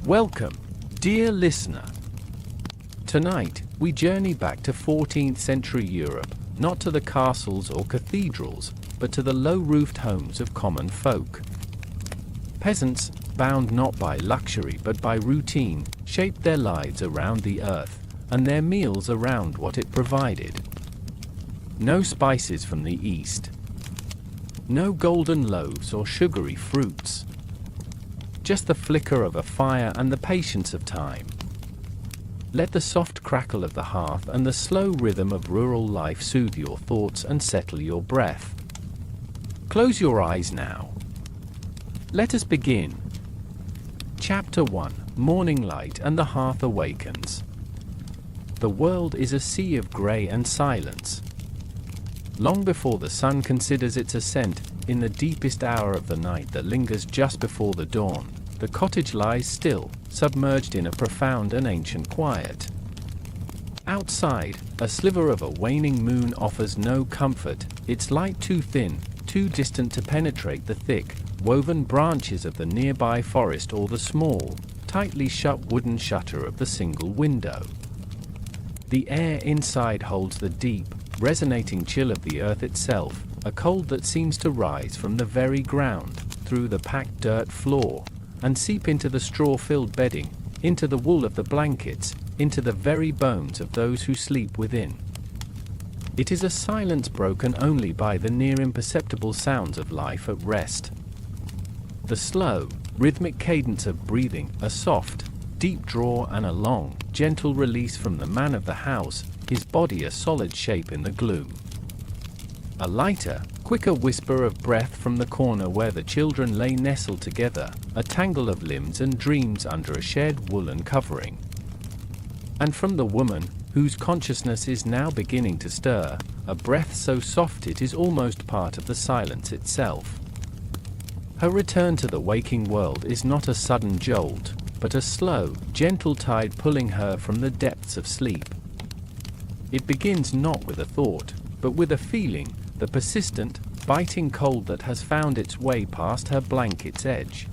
Welcome, dear listener. Tonight, we journey back to 14th century Europe, not to the castles or cathedrals, but to the low-roofed homes of common folk. Peasants, bound not by luxury but by routine, shaped their lives around the earth, and their meals around what it provided. No spices from the east. No golden loaves or sugary fruits. Just the flicker of a fire and the patience of time. Let the soft crackle of the hearth and the slow rhythm of rural life soothe your thoughts and settle your breath. Close your eyes now. Let us begin. Chapter 1: Morning Light and the Hearth Awakens. The world is a sea of grey and silence. Long before the sun considers its ascent, in the deepest hour of the night that lingers just before the dawn, the cottage lies still, submerged in a profound and ancient quiet. Outside, a sliver of a waning moon offers no comfort, its light too thin, too distant to penetrate the thick, woven branches of the nearby forest or the small, tightly shut wooden shutter of the single window. The air inside holds the deep, resonating chill of the earth itself, a cold that seems to rise from the very ground, through the packed dirt floor, and seep into the straw-filled bedding, into the wool of the blankets, into the very bones of those who sleep within. It is a silence broken only by the near imperceptible sounds of life at rest. The slow, rhythmic cadence of breathing, a soft, deep draw and a long, gentle release from the man of the house, his body a solid shape in the gloom. A lighter, quicker whisper of breath from the corner where the children lay nestled together, a tangle of limbs and dreams under a shared woolen covering. And from the woman, whose consciousness is now beginning to stir, a breath so soft it is almost part of the silence itself. Her return to the waking world is not a sudden jolt, but a slow, gentle tide pulling her from the depths of sleep. It begins not with a thought, but with a feeling, the persistent, biting cold that has found its way past her blanket's edge.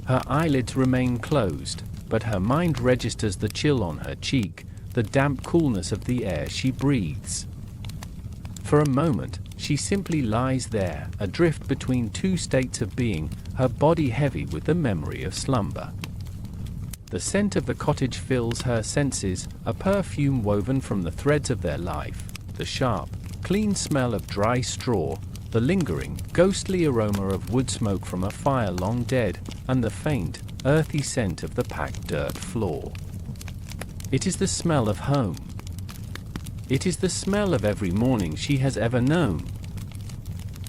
Her eyelids remain closed, but her mind registers the chill on her cheek, the damp coolness of the air she breathes. For a moment, she simply lies there, adrift between two states of being, her body heavy with the memory of slumber. The scent of the cottage fills her senses, a perfume woven from the threads of their life, the sharp, clean smell of dry straw, the lingering, ghostly aroma of wood smoke from a fire long dead, and the faint, earthy scent of the packed dirt floor. It is the smell of home. It is the smell of every morning she has ever known.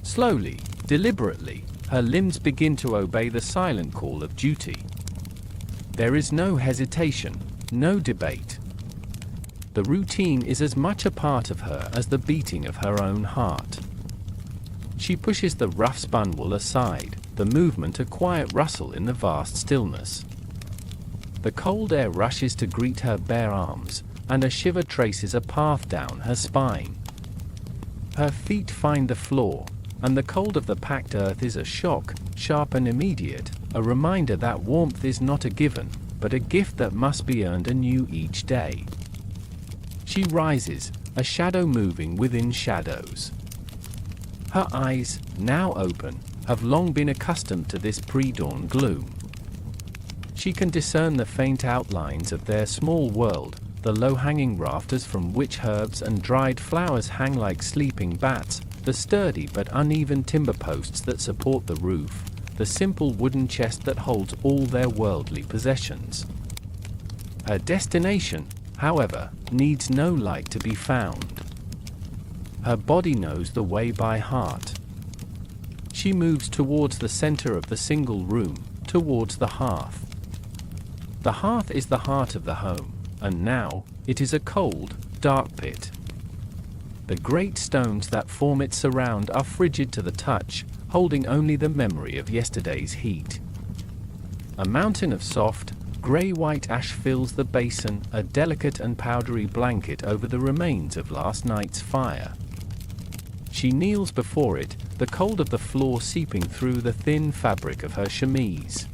Slowly, deliberately, her limbs begin to obey the silent call of duty. There is no hesitation, no debate. The routine is as much a part of her as the beating of her own heart. She pushes the rough spun wool aside, the movement a quiet rustle in the vast stillness. The cold air rushes to greet her bare arms, and a shiver traces a path down her spine. Her feet find the floor, and the cold of the packed earth is a shock, sharp and immediate, a reminder that warmth is not a given, but a gift that must be earned anew each day. She rises, a shadow moving within shadows. Her eyes, now open, have long been accustomed to this pre-dawn gloom. She can discern the faint outlines of their small world, the low-hanging rafters from which herbs and dried flowers hang like sleeping bats, the sturdy but uneven timber posts that support the roof, the simple wooden chest that holds all their worldly possessions. Her destination, however, needs no light to be found. Her body knows the way by heart. She moves towards the center of the single room, towards the hearth. The hearth is the heart of the home, and now, it is a cold, dark pit. The great stones that form its surround are frigid to the touch, holding only the memory of yesterday's heat. A mountain of soft, grey-white ash fills the basin, a delicate and powdery blanket over the remains of last night's fire. She kneels before it, the cold of the floor seeping through the thin fabric of her chemise.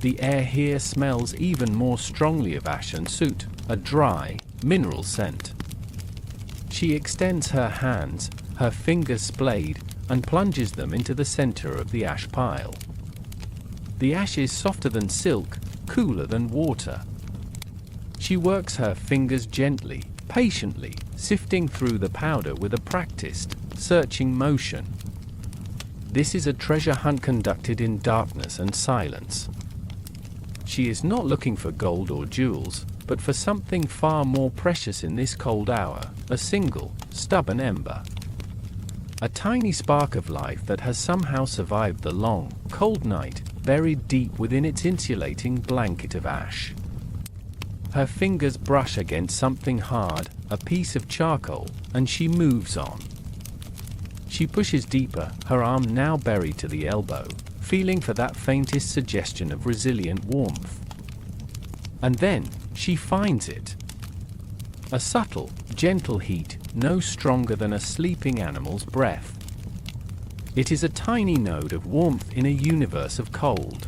The air here smells even more strongly of ash and soot, a dry, mineral scent. She extends her hands, her fingers splayed, and plunges them into the center of the ash pile. The ash is softer than silk, cooler than water. She works her fingers gently, patiently, sifting through the powder with a practiced, searching motion. This is a treasure hunt conducted in darkness and silence. She is not looking for gold or jewels, but for something far more precious in this cold hour, a single, stubborn ember. A tiny spark of life that has somehow survived the long, cold night, buried deep within its insulating blanket of ash. Her fingers brush against something hard, a piece of charcoal, and she moves on. She pushes deeper, her arm now buried to the elbow, feeling for that faintest suggestion of resilient warmth. And then, she finds it. A subtle, gentle heat, no stronger than a sleeping animal's breath. It is a tiny node of warmth in a universe of cold.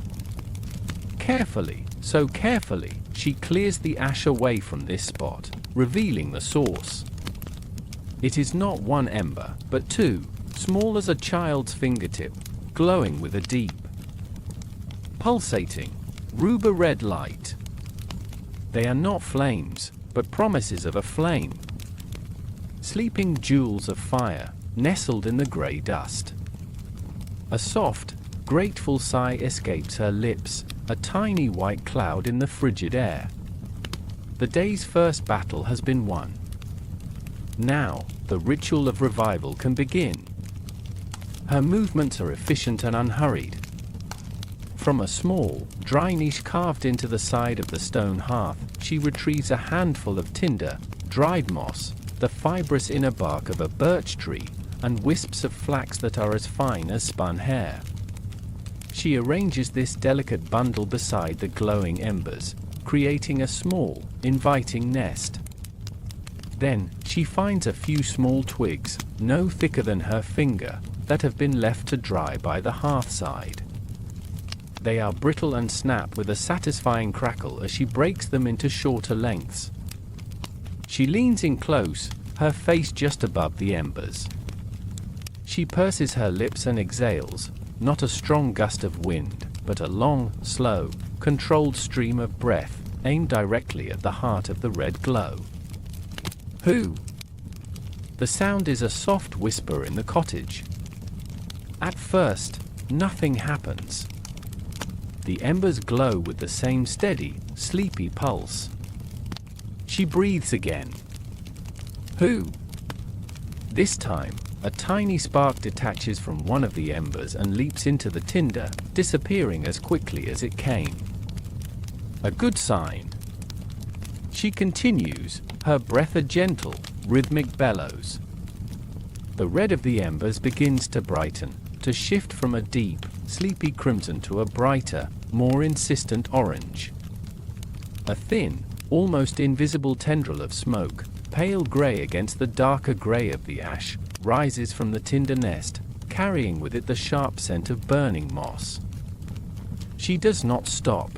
Carefully, so carefully, she clears the ash away from this spot, revealing the source. It is not one ember, but two, small as a child's fingertip, glowing with a deep, pulsating, ruby-red light. They are not flames, but promises of a flame. Sleeping jewels of fire, nestled in the grey dust. A soft, grateful sigh escapes her lips, a tiny white cloud in the frigid air. The day's first battle has been won. Now, the ritual of revival can begin. Her movements are efficient and unhurried. From a small, dry niche carved into the side of the stone hearth, she retrieves a handful of tinder, dried moss, the fibrous inner bark of a birch tree, and wisps of flax that are as fine as spun hair. She arranges this delicate bundle beside the glowing embers, creating a small, inviting nest. Then, she finds a few small twigs, no thicker than her finger, that have been left to dry by the hearthside. They are brittle and snap with a satisfying crackle as she breaks them into shorter lengths. She leans in close, her face just above the embers. She purses her lips and exhales, not a strong gust of wind, but a long, slow, controlled stream of breath, aimed directly at the heart of the red glow. Who? The sound is a soft whisper in the cottage. At first, nothing happens. The embers glow with the same steady, sleepy pulse. She breathes again. Who? This time, a tiny spark detaches from one of the embers and leaps into the tinder, disappearing as quickly as it came. A good sign. She continues, her breath a gentle, rhythmic bellows. The red of the embers begins to brighten, to shift from a deep, sleepy crimson to a brighter, more insistent orange. A thin, almost invisible tendril of smoke, pale grey against the darker grey of the ash, rises from the tinder nest, carrying with it the sharp scent of burning moss. She does not stop.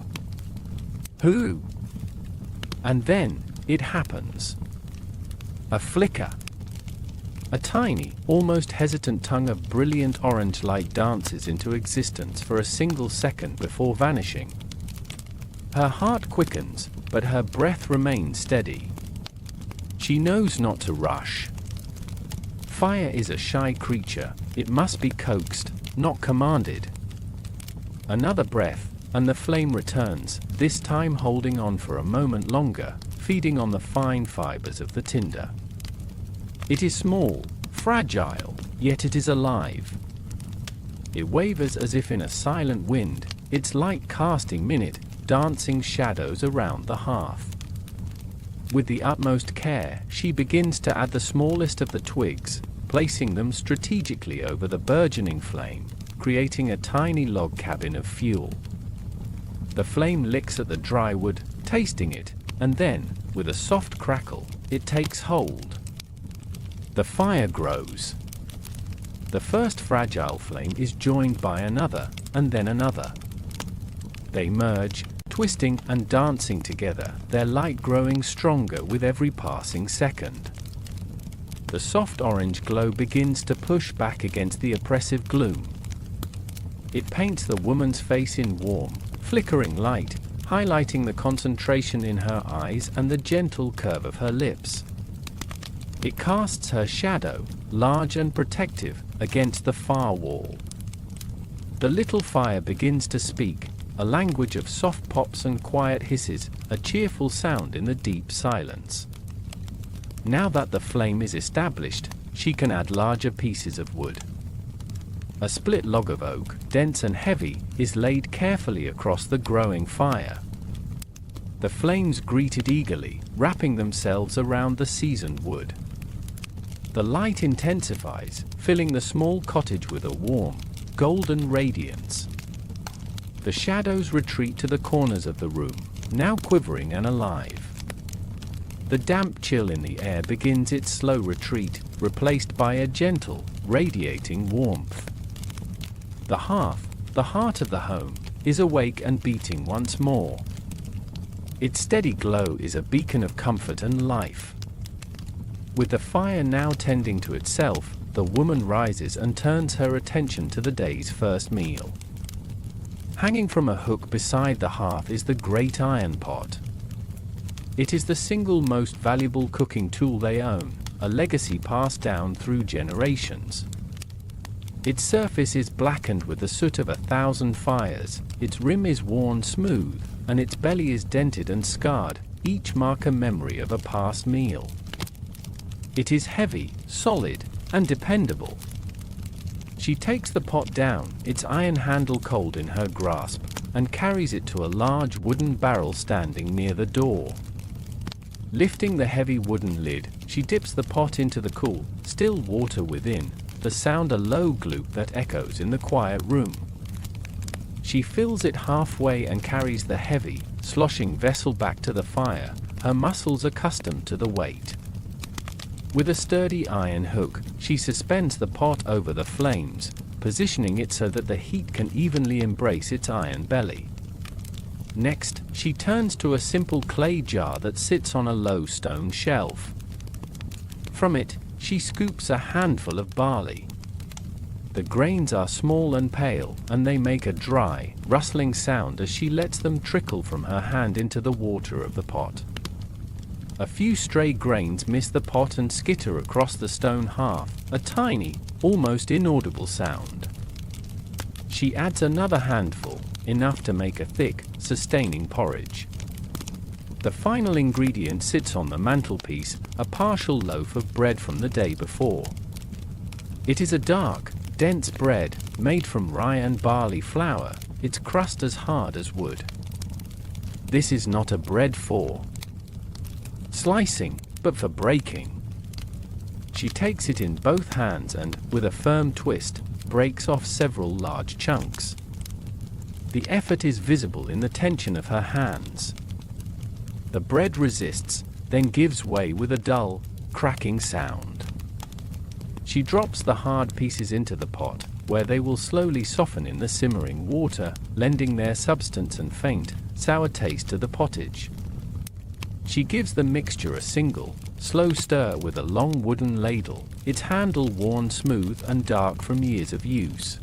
Who? And then, it happens. A flicker. A tiny, almost hesitant tongue of brilliant orange light dances into existence for a single second before vanishing. Her heart quickens, but her breath remains steady. She knows not to rush. Fire is a shy creature, it must be coaxed, not commanded. Another breath, and the flame returns, this time holding on for a moment longer, feeding on the fine fibers of the tinder. It is small, fragile, yet it is alive. It wavers as if in a silent wind, its light casting minute, dancing shadows around the hearth. With the utmost care, she begins to add the smallest of the twigs, placing them strategically over the burgeoning flame, creating a tiny log cabin of fuel. The flame licks at the dry wood, tasting it, and then, with a soft crackle, it takes hold. The fire grows. The first fragile flame is joined by another, and then another. They merge, twisting and dancing together, their light growing stronger with every passing second. The soft orange glow begins to push back against the oppressive gloom. It paints the woman's face in warm, flickering light, highlighting the concentration in her eyes and the gentle curve of her lips. It casts her shadow, large and protective, against the far wall. The little fire begins to speak, a language of soft pops and quiet hisses, a cheerful sound in the deep silence. Now that the flame is established, she can add larger pieces of wood. A split log of oak, dense and heavy, is laid carefully across the growing fire. The flames greet it eagerly, wrapping themselves around the seasoned wood. The light intensifies, filling the small cottage with a warm, golden radiance. The shadows retreat to the corners of the room, now quivering and alive. The damp chill in the air begins its slow retreat, replaced by a gentle, radiating warmth. The hearth, the heart of the home, is awake and beating once more. Its steady glow is a beacon of comfort and life. With the fire now tending to itself, the woman rises and turns her attention to the day's first meal. Hanging from a hook beside the hearth is the great iron pot. It is the single most valuable cooking tool they own, a legacy passed down through generations. Its surface is blackened with the soot of 1,000 fires, its rim is worn smooth, and its belly is dented and scarred, each mark a memory of a past meal. It is heavy, solid, and dependable. She takes the pot down, its iron handle cold in her grasp, and carries it to a large wooden barrel standing near the door. Lifting the heavy wooden lid, she dips the pot into the cool, still water within, the sound a low gloop that echoes in the quiet room. She fills it halfway and carries the heavy, sloshing vessel back to the fire, her muscles accustomed to the weight. With a sturdy iron hook, she suspends the pot over the flames, positioning it so that the heat can evenly embrace its iron belly. Next, she turns to a simple clay jar that sits on a low stone shelf. From it, she scoops a handful of barley. The grains are small and pale, and they make a dry, rustling sound as she lets them trickle from her hand into the water of the pot. A few stray grains miss the pot and skitter across the stone hearth, a tiny, almost inaudible sound. She adds another handful, enough to make a thick, sustaining porridge. The final ingredient sits on the mantelpiece, a partial loaf of bread from the day before. It is a dark, dense bread, made from rye and barley flour, its crust as hard as wood. This is not a bread for slicing, but for breaking. She takes it in both hands and, with a firm twist, breaks off several large chunks. The effort is visible in the tension of her hands. The bread resists, then gives way with a dull, cracking sound. She drops the hard pieces into the pot, where they will slowly soften in the simmering water, lending their substance and faint, sour taste to the pottage. She gives the mixture a single, slow stir with a long wooden ladle, its handle worn smooth and dark from years of use.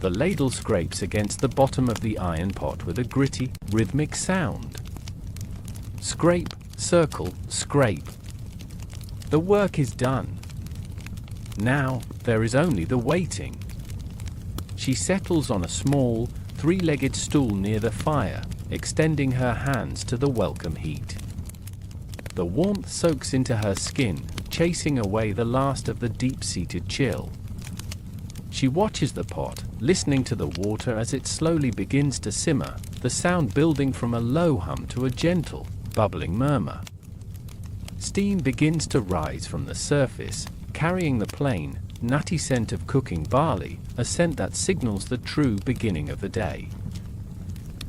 The ladle scrapes against the bottom of the iron pot with a gritty, rhythmic sound. Scrape, circle, scrape. The work is done. Now, there is only the waiting. She settles on a small, three-legged stool near the fire, extending her hands to the welcome heat. The warmth soaks into her skin, chasing away the last of the deep-seated chill. She watches the pot, listening to the water as it slowly begins to simmer, the sound building from a low hum to a gentle, bubbling murmur. Steam begins to rise from the surface, carrying the plain, nutty scent of cooking barley, a scent that signals the true beginning of the day.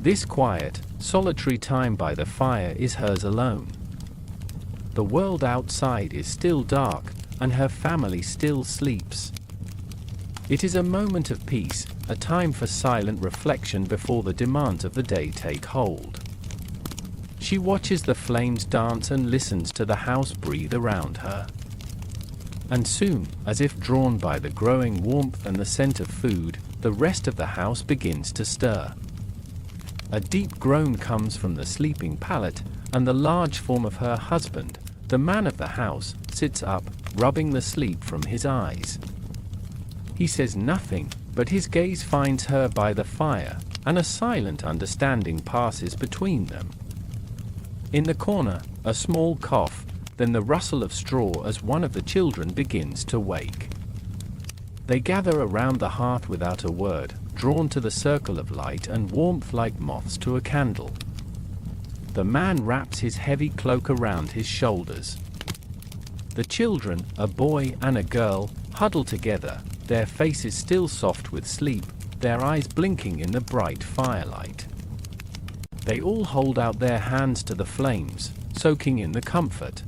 This quiet, solitary time by the fire is hers alone. The world outside is still dark, and her family still sleeps. It is a moment of peace, a time for silent reflection before the demands of the day take hold. She watches the flames dance and listens to the house breathe around her. And soon, as if drawn by the growing warmth and the scent of food, the rest of the house begins to stir. A deep groan comes from the sleeping pallet, and the large form of her husband, the man of the house, sits up, rubbing the sleep from his eyes. He says nothing, but his gaze finds her by the fire, and a silent understanding passes between them. In the corner, a small cough, then the rustle of straw as one of the children begins to wake. They gather around the hearth without a word, drawn to the circle of light and warmth like moths to a candle. The man wraps his heavy cloak around his shoulders. The children, a boy and a girl, huddle together, their faces still soft with sleep, their eyes blinking in the bright firelight. They all hold out their hands to the flames, soaking in the comfort.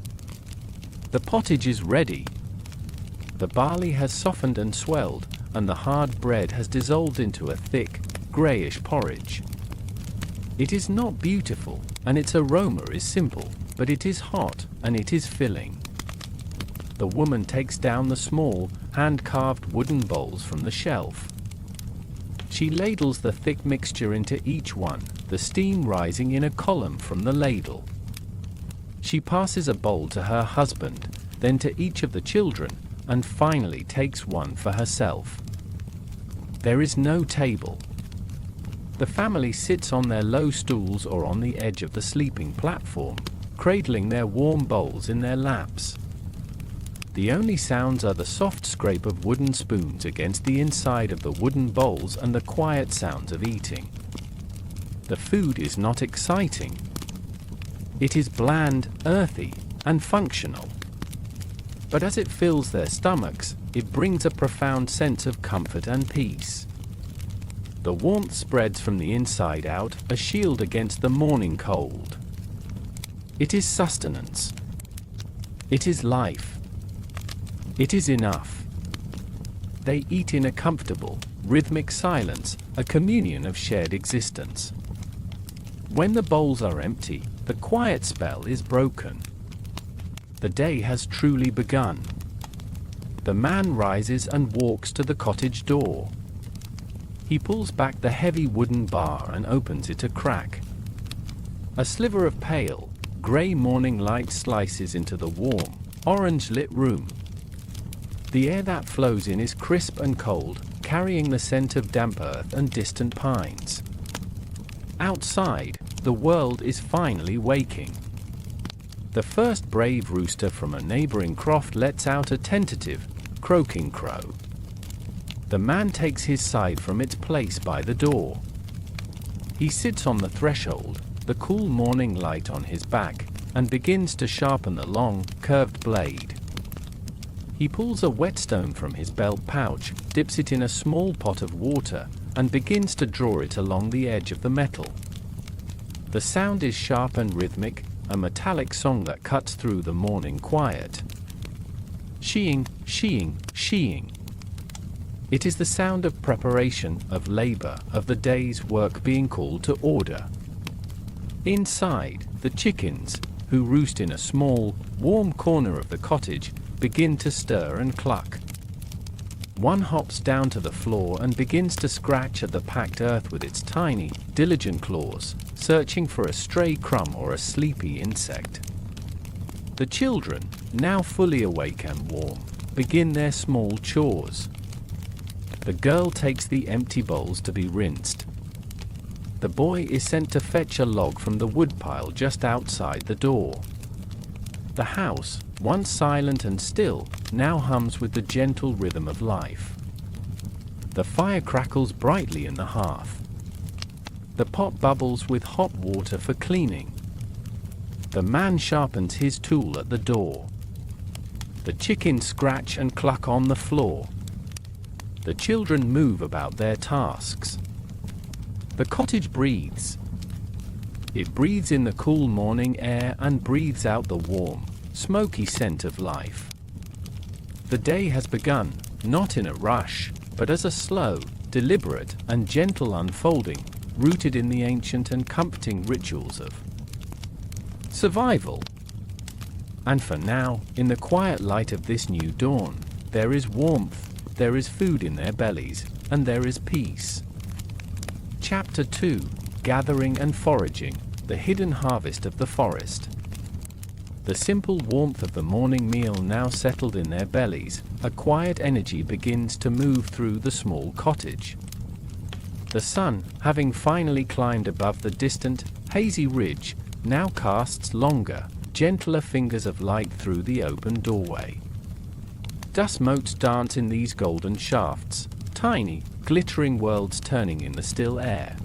The pottage is ready. The barley has softened and swelled, and the hard bread has dissolved into a thick, greyish porridge. It is not beautiful, and its aroma is simple, but it is hot, and it is filling. The woman takes down the small, hand-carved wooden bowls from the shelf. She ladles the thick mixture into each one, the steam rising in a column from the ladle. She passes a bowl to her husband, then to each of the children, and finally takes one for herself. There is no table. The family sits on their low stools or on the edge of the sleeping platform, cradling their warm bowls in their laps. The only sounds are the soft scrape of wooden spoons against the inside of the wooden bowls and the quiet sounds of eating. The food is not exciting. It is bland, earthy, and functional. But as it fills their stomachs, it brings a profound sense of comfort and peace. The warmth spreads from the inside out, a shield against the morning cold. It is sustenance. It is life. It is enough. They eat in a comfortable, rhythmic silence, a communion of shared existence. When the bowls are empty, the quiet spell is broken. The day has truly begun. The man rises and walks to the cottage door. He pulls back the heavy wooden bar and opens it a crack. A sliver of pale, grey morning light slices into the warm, orange-lit room. The air that flows in is crisp and cold, carrying the scent of damp earth and distant pines. Outside, the world is finally waking. The first brave rooster from a neighboring croft lets out a tentative, croaking crow. The man takes his side from its place by the door. He sits on the threshold, the cool morning light on his back, and begins to sharpen the long, curved blade. He pulls a whetstone from his belt pouch, dips it in a small pot of water, and begins to draw it along the edge of the metal. The sound is sharp and rhythmic, a metallic song that cuts through the morning quiet. Sheeing, sheeing, sheeing. It is the sound of preparation, of labor, of the day's work being called to order. Inside, the chickens, who roost in a small, warm corner of the cottage, begin to stir and cluck. One hops down to the floor and begins to scratch at the packed earth with its tiny, diligent claws, searching for a stray crumb or a sleepy insect. The children, now fully awake and warm, begin their small chores. The girl takes the empty bowls to be rinsed. The boy is sent to fetch a log from the woodpile just outside the door. The house, once silent and still, now hums with the gentle rhythm of life. The fire crackles brightly in the hearth. The pot bubbles with hot water for cleaning. The man sharpens his tool at the door. The chickens scratch and cluck on the floor. The children move about their tasks. The cottage breathes. It breathes in the cool morning air and breathes out the warm, smoky scent of life. The day has begun, not in a rush, but as a slow, deliberate and gentle unfolding, rooted in the ancient and comforting rituals of survival. And for now, in the quiet light of this new dawn, there is warmth, there is food in their bellies, and there is peace. Chapter 2: Gathering and Foraging, the Hidden Harvest of the Forest. The simple warmth of the morning meal now settled in their bellies, a quiet energy begins to move through the small cottage. The sun, having finally climbed above the distant, hazy ridge, now casts longer, gentler fingers of light through the open doorway. Dust motes dance in these golden shafts, tiny, glittering worlds turning in the still air.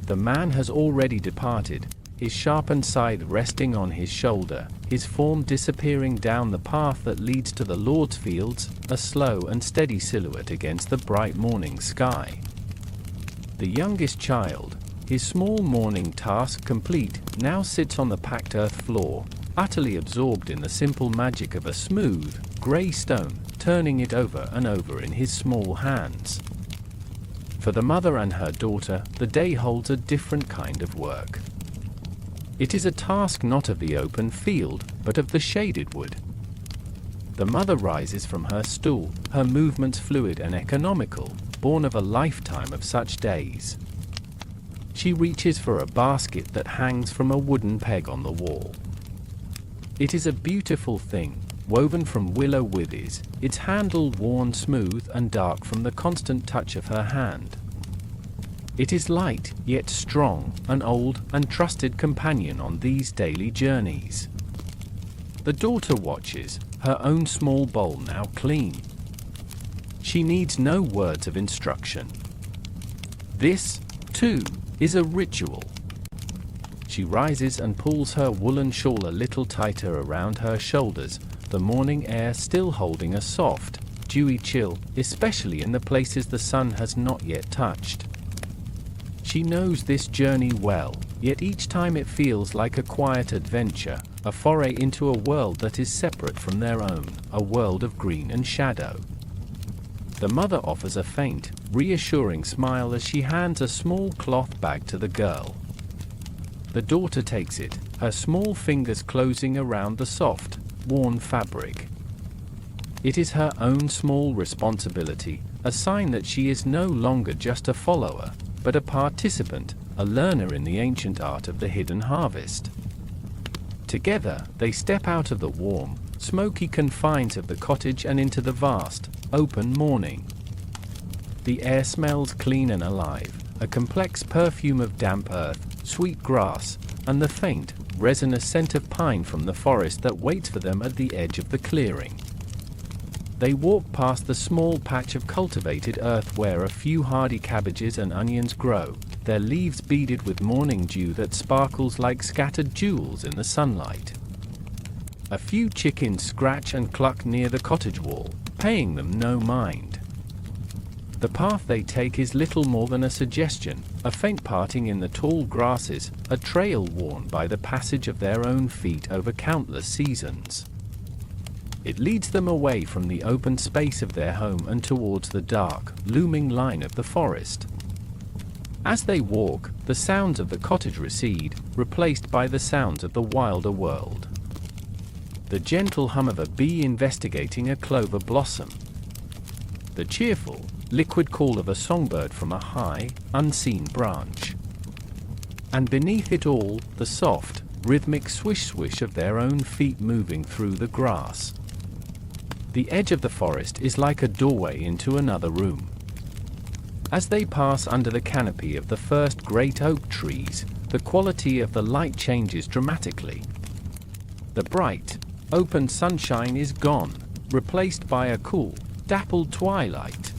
The man has already departed, his sharpened scythe resting on his shoulder, his form disappearing down the path that leads to the Lord's fields, a slow and steady silhouette against the bright morning sky. The youngest child, his small morning task complete, now sits on the packed earth floor, utterly absorbed in the simple magic of a smooth, grey stone, turning it over and over in his small hands. For the mother and her daughter, the day holds a different kind of work. It is a task not of the open field, but of the shaded wood. The mother rises from her stool, her movements fluid and economical, born of a lifetime of such days. She reaches for a basket that hangs from a wooden peg on the wall. It is a beautiful thing, woven from willow withes, its handle worn smooth and dark from the constant touch of her hand. It is light, yet strong, an old and trusted companion on these daily journeys. The daughter watches, her own small bowl now clean. She needs no words of instruction. This, too, is a ritual. She rises and pulls her woolen shawl a little tighter around her shoulders, the morning air still holding a soft, dewy chill, especially in the places the sun has not yet touched. She knows this journey well, yet each time it feels like a quiet adventure, a foray into a world that is separate from their own, a world of green and shadow. The mother offers a faint, reassuring smile as she hands a small cloth bag to the girl. The daughter takes it, her small fingers closing around the soft, worn fabric. It is her own small responsibility, a sign that she is no longer just a follower, but a participant, a learner in the ancient art of the hidden harvest. Together, they step out of the warm, smoky confines of the cottage and into the vast, open morning. The air smells clean and alive, a complex perfume of damp earth, sweet grass, and the faint, resinous scent of pine from the forest that waits for them at the edge of the clearing. They walk past the small patch of cultivated earth where a few hardy cabbages and onions grow, their leaves beaded with morning dew that sparkles like scattered jewels in the sunlight. A few chickens scratch and cluck near the cottage wall, paying them no mind. The path they take is little more than a suggestion, a faint parting in the tall grasses, a trail worn by the passage of their own feet over countless seasons. It leads them away from the open space of their home and towards the dark, looming line of the forest. As they walk, the sounds of the cottage recede, replaced by the sounds of the wilder world. The gentle hum of a bee investigating a clover blossom. The cheerful, liquid call of a songbird from a high, unseen branch. And beneath it all, the soft, rhythmic swish-swish of their own feet moving through the grass. The edge of the forest is like a doorway into another room. As they pass under the canopy of the first great oak trees, the quality of the light changes dramatically. The bright, open sunshine is gone, replaced by a cool, dappled twilight.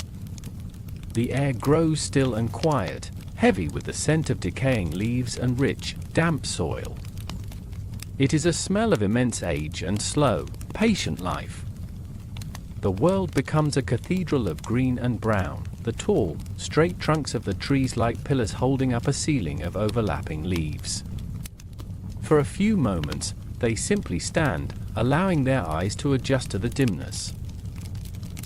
The air grows still and quiet, heavy with the scent of decaying leaves and rich, damp soil. It is a smell of immense age and slow, patient life. The world becomes a cathedral of green and brown, the tall, straight trunks of the trees like pillars holding up a ceiling of overlapping leaves. For a few moments, they simply stand, allowing their eyes to adjust to the dimness.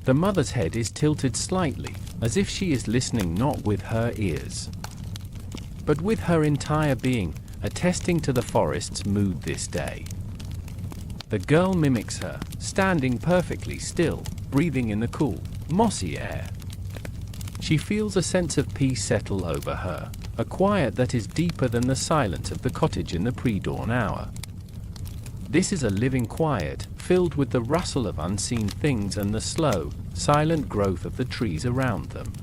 The mother's head is tilted slightly, as if she is listening not with her ears, but with her entire being, attesting to the forest's mood this day. The girl mimics her, standing perfectly still, breathing in the cool, mossy air. She feels a sense of peace settle over her, a quiet that is deeper than the silence of the cottage in the pre-dawn hour. This is a living quiet, filled with the rustle of unseen things and the slow, silent growth of the trees around them.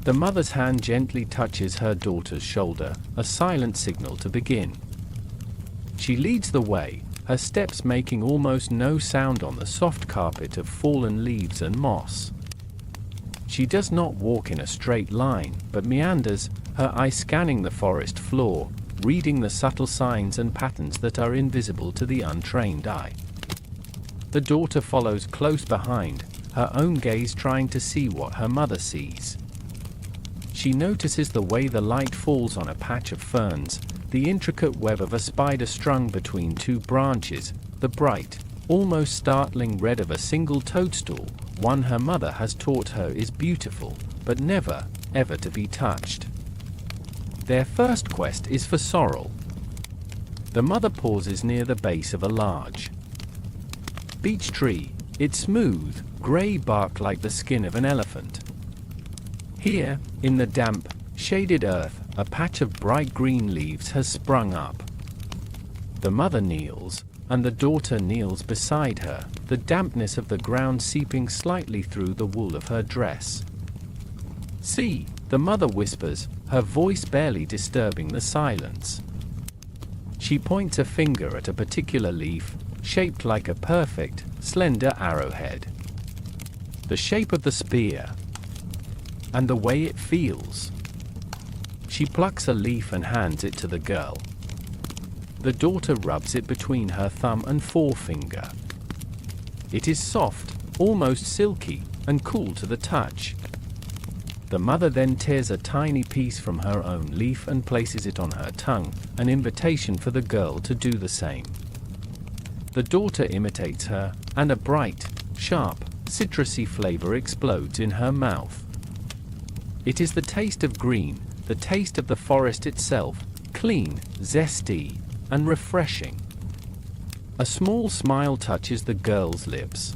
The mother's hand gently touches her daughter's shoulder, a silent signal to begin. She leads the way, her steps making almost no sound on the soft carpet of fallen leaves and moss. She does not walk in a straight line, but meanders, her eye scanning the forest floor, reading the subtle signs and patterns that are invisible to the untrained eye. The daughter follows close behind, her own gaze trying to see what her mother sees. She notices the way the light falls on a patch of ferns, the intricate web of a spider strung between two branches, the bright, almost startling red of a single toadstool, one her mother has taught her is beautiful, but never, ever to be touched. Their first quest is for sorrel. The mother pauses near the base of a large beech tree, its smooth, grey bark like the skin of an elephant. Here, in the damp, shaded earth, a patch of bright green leaves has sprung up. The mother kneels, and the daughter kneels beside her, the dampness of the ground seeping slightly through the wool of her dress. "See," the mother whispers, her voice barely disturbing the silence. She points a finger at a particular leaf, shaped like a perfect, slender arrowhead. The shape of the spear, and the way it feels. She plucks a leaf and hands it to the girl. The daughter rubs it between her thumb and forefinger. It is soft, almost silky, and cool to the touch. The mother then tears a tiny piece from her own leaf and places it on her tongue, an invitation for the girl to do the same. The daughter imitates her, and a bright, sharp, citrusy flavor explodes in her mouth. It is the taste of green, the taste of the forest itself, clean, zesty, and refreshing. A small smile touches the girl's lips.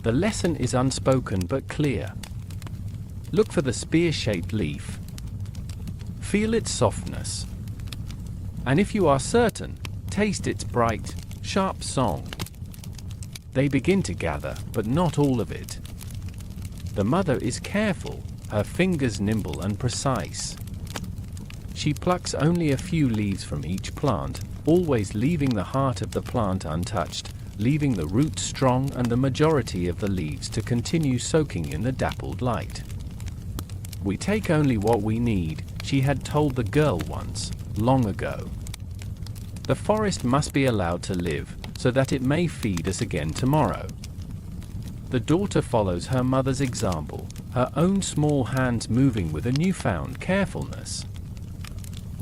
The lesson is unspoken but clear. Look for the spear-shaped leaf. Feel its softness. And if you are certain, taste its bright, sharp song. They begin to gather, but not all of it. The mother is careful, her fingers nimble and precise. She plucks only a few leaves from each plant, always leaving the heart of the plant untouched, leaving the roots strong and the majority of the leaves to continue soaking in the dappled light. "We take only what we need," she had told the girl once, long ago. "The forest must be allowed to live, so that it may feed us again tomorrow." The daughter follows her mother's example, her own small hands moving with a newfound carefulness.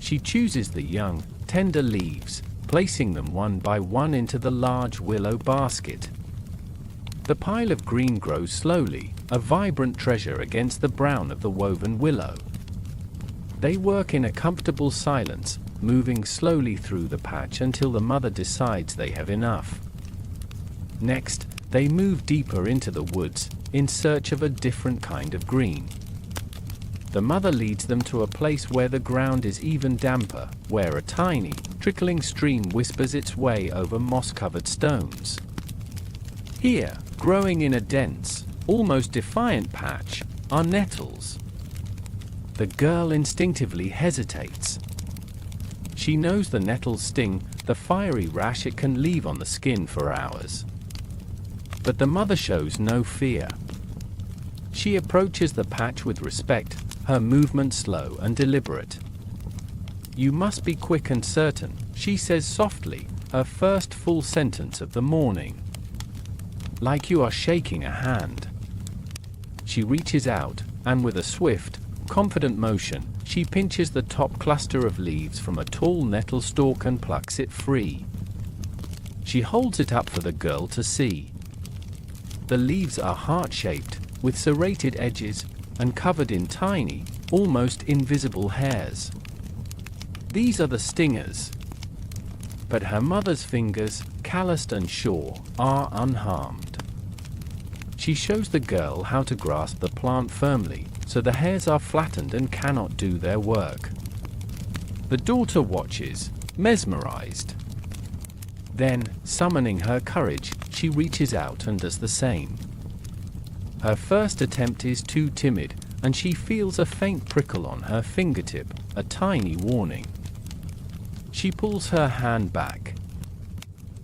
She chooses the young, tender leaves, placing them one by one into the large willow basket. The pile of green grows slowly, a vibrant treasure against the brown of the woven willow. They work in a comfortable silence, moving slowly through the patch until the mother decides they have enough. Next, they move deeper into the woods, in search of a different kind of green. The mother leads them to a place where the ground is even damper, where a tiny, trickling stream whispers its way over moss-covered stones. Here, growing in a dense, almost defiant patch, are nettles. The girl instinctively hesitates. She knows the nettles sting, the fiery rash it can leave on the skin for hours. But the mother shows no fear. She approaches the patch with respect, her movement slow and deliberate. "You must be quick and certain," she says softly, her first full sentence of the morning. "Like you are shaking a hand." She reaches out, and with a swift, confident motion, she pinches the top cluster of leaves from a tall nettle stalk and plucks it free. She holds it up for the girl to see. The leaves are heart-shaped, with serrated edges and covered in tiny, almost invisible hairs. These are the stingers. But her mother's fingers, calloused and sure, are unharmed. She shows the girl how to grasp the plant firmly, so the hairs are flattened and cannot do their work. The daughter watches, mesmerized. Then, summoning her courage, she reaches out and does the same. Her first attempt is too timid, and she feels a faint prickle on her fingertip, a tiny warning. She pulls her hand back.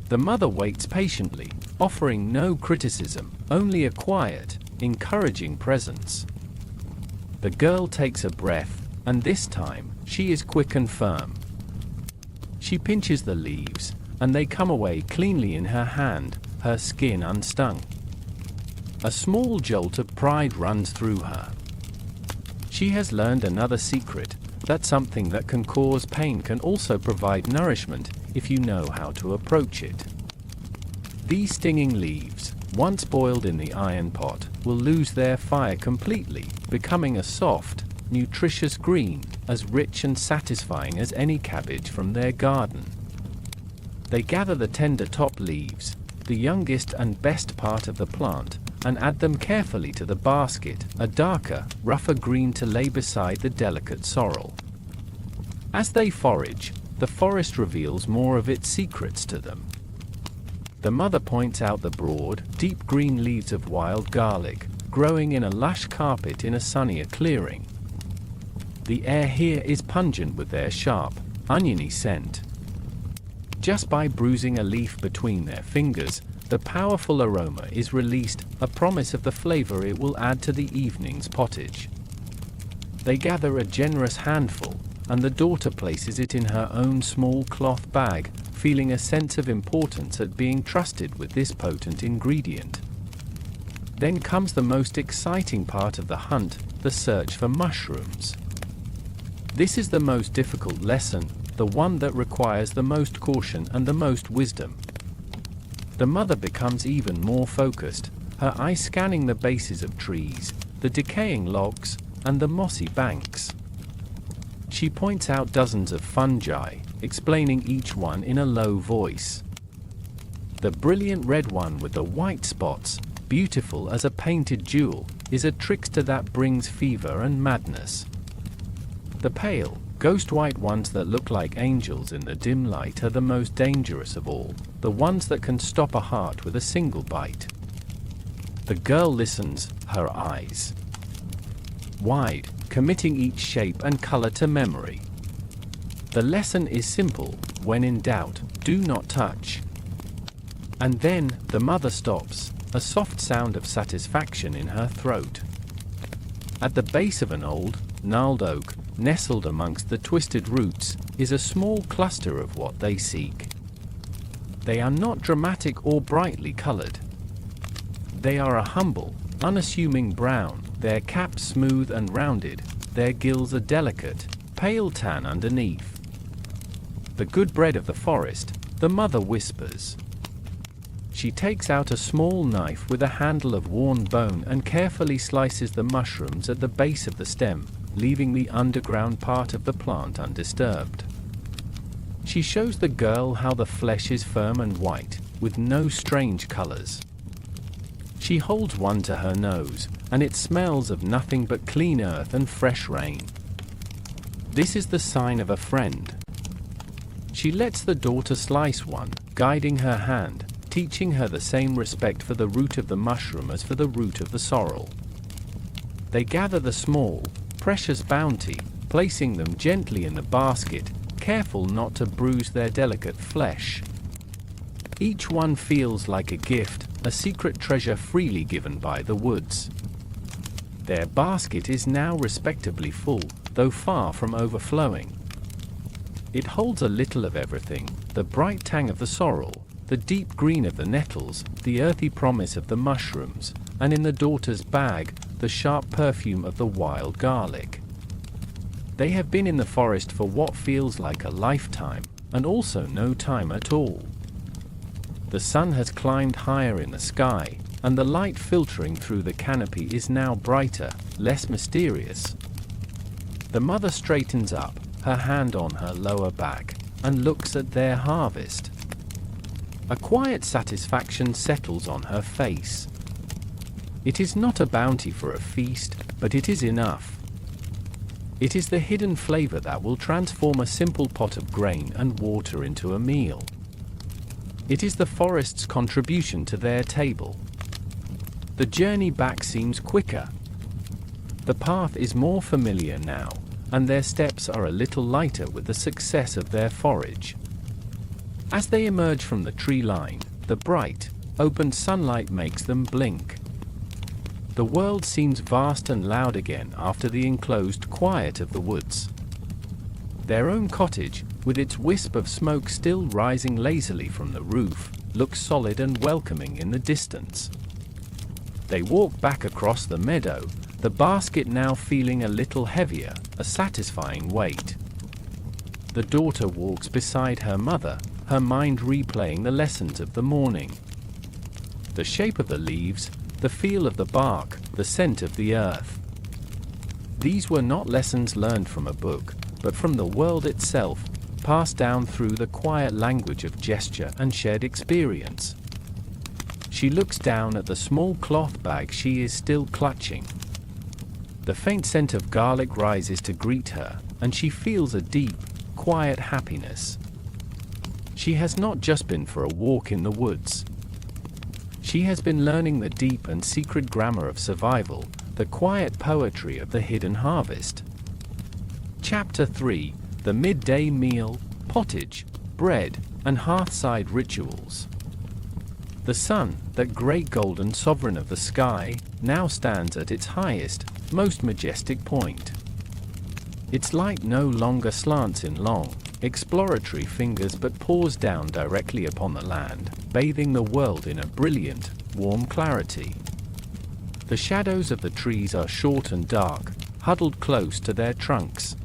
The mother waits patiently, offering no criticism, only a quiet, encouraging presence. The girl takes a breath, and this time, she is quick and firm. She pinches the leaves, and they come away cleanly in her hand, her skin unstung. A small jolt of pride runs through her. She has learned another secret, that something that can cause pain can also provide nourishment if you know how to approach it. These stinging leaves, once boiled in the iron pot, will lose their fire completely, becoming a soft, nutritious green, as rich and satisfying as any cabbage from their garden. They gather the tender top leaves, the youngest and best part of the plant, and add them carefully to the basket, a darker, rougher green to lay beside the delicate sorrel. As they forage, the forest reveals more of its secrets to them. The mother points out the broad, deep green leaves of wild garlic, growing in a lush carpet in a sunnier clearing. The air here is pungent with their sharp, oniony scent. Just by bruising a leaf between their fingers, the powerful aroma is released, a promise of the flavor it will add to the evening's pottage. They gather a generous handful, and the daughter places it in her own small cloth bag, feeling a sense of importance at being trusted with this potent ingredient. Then comes the most exciting part of the hunt, the search for mushrooms. This is the most difficult lesson, the one that requires the most caution and the most wisdom. The mother becomes even more focused, her eyes scanning the bases of trees, the decaying logs, and the mossy banks. She points out dozens of fungi, explaining each one in a low voice. The brilliant red one with the white spots, beautiful as a painted jewel, is a trickster that brings fever and madness. The pale, ghost-white ones that look like angels in the dim light are the most dangerous of all, the ones that can stop a heart with a single bite. The girl listens, her eyes wide, committing each shape and color to memory. The lesson is simple: when in doubt, do not touch. And then, the mother stops, a soft sound of satisfaction in her throat. At the base of an old, gnarled oak, nestled amongst the twisted roots, is a small cluster of what they seek. They are not dramatic or brightly colored. They are a humble, unassuming brown, their caps smooth and rounded, their gills a delicate, pale tan underneath. The good bread of the forest, the mother whispers. She takes out a small knife with a handle of worn bone and carefully slices the mushrooms at the base of the stem, leaving the underground part of the plant undisturbed. She shows the girl how the flesh is firm and white, with no strange colors. She holds one to her nose, and it smells of nothing but clean earth and fresh rain. This is the sign of a friend. She lets the daughter slice one, guiding her hand, teaching her the same respect for the root of the mushroom as for the root of the sorrel. They gather the small, precious bounty, placing them gently in the basket, careful not to bruise their delicate flesh. Each one feels like a gift, a secret treasure freely given by the woods. Their basket is now respectably full, though far from overflowing. It holds a little of everything: the bright tang of the sorrel, the deep green of the nettles, the earthy promise of the mushrooms, and in the daughter's bag, the sharp perfume of the wild garlic. They have been in the forest for what feels like a lifetime, and also no time at all. The sun has climbed higher in the sky, and the light filtering through the canopy is now brighter, less mysterious. The mother straightens up, her hand on her lower back, and looks at their harvest. A quiet satisfaction settles on her face. It is not a bounty for a feast, but it is enough. It is the hidden flavor that will transform a simple pot of grain and water into a meal. It is the forest's contribution to their table. The journey back seems quicker. The path is more familiar now, and their steps are a little lighter with the success of their forage. As they emerge from the tree line, the bright, open sunlight makes them blink. The world seems vast and loud again after the enclosed quiet of the woods. Their own cottage, with its wisp of smoke still rising lazily from the roof, looks solid and welcoming in the distance. They walk back across the meadow, the basket now feeling a little heavier, a satisfying weight. The daughter walks beside her mother, her mind replaying the lessons of the morning. The shape of the leaves, the feel of the bark, the scent of the earth. These were not lessons learned from a book, but from the world itself, passed down through the quiet language of gesture and shared experience. She looks down at the small cloth bag she is still clutching. The faint scent of garlic rises to greet her, and she feels a deep, quiet happiness. She has not just been for a walk in the woods. She has been learning the deep and secret grammar of survival, the quiet poetry of the hidden harvest. Chapter 3: The Midday Meal, Pottage, Bread, and Hearthside Rituals. The sun, that great golden sovereign of the sky, now stands at its highest, most majestic point. Its light no longer slants in long, exploratory fingers but pours down directly upon the land, bathing the world in a brilliant, warm clarity. The shadows of the trees are short and dark, huddled close to their trunks.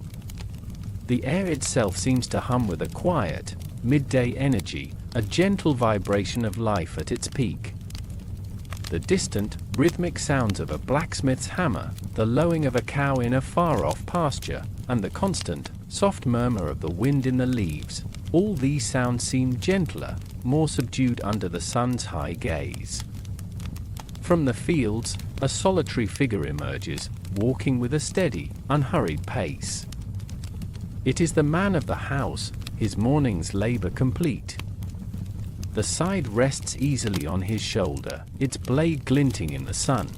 The air itself seems to hum with a quiet, midday energy, a gentle vibration of life at its peak. The distant, rhythmic sounds of a blacksmith's hammer, the lowing of a cow in a far-off pasture, and the constant, soft murmur of the wind in the leaves, all these sounds seem gentler, more subdued under the sun's high gaze. From the fields, a solitary figure emerges, walking with a steady, unhurried pace. It is the man of the house, his morning's labor complete. The scythe rests easily on his shoulder, its blade glinting in the sun.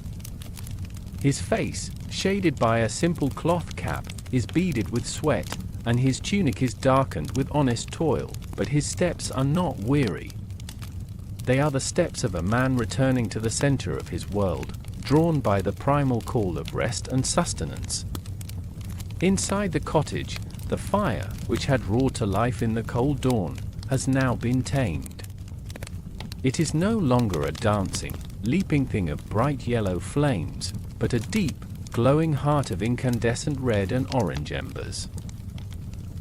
His face, shaded by a simple cloth cap, is beaded with sweat, and his tunic is darkened with honest toil, but his steps are not weary. They are the steps of a man returning to the center of his world, drawn by the primal call of rest and sustenance. Inside the cottage, the fire, which had roared to life in the cold dawn, has now been tamed. It is no longer a dancing, leaping thing of bright yellow flames, but a deep, glowing heart of incandescent red and orange embers.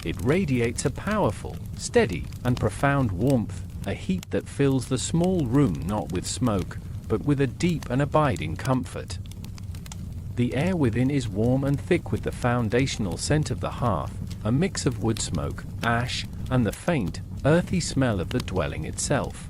It radiates a powerful, steady, and profound warmth, a heat that fills the small room not with smoke, but with a deep and abiding comfort. The air within is warm and thick with the foundational scent of the hearth, a mix of wood smoke, ash, and the faint, earthy smell of the dwelling itself.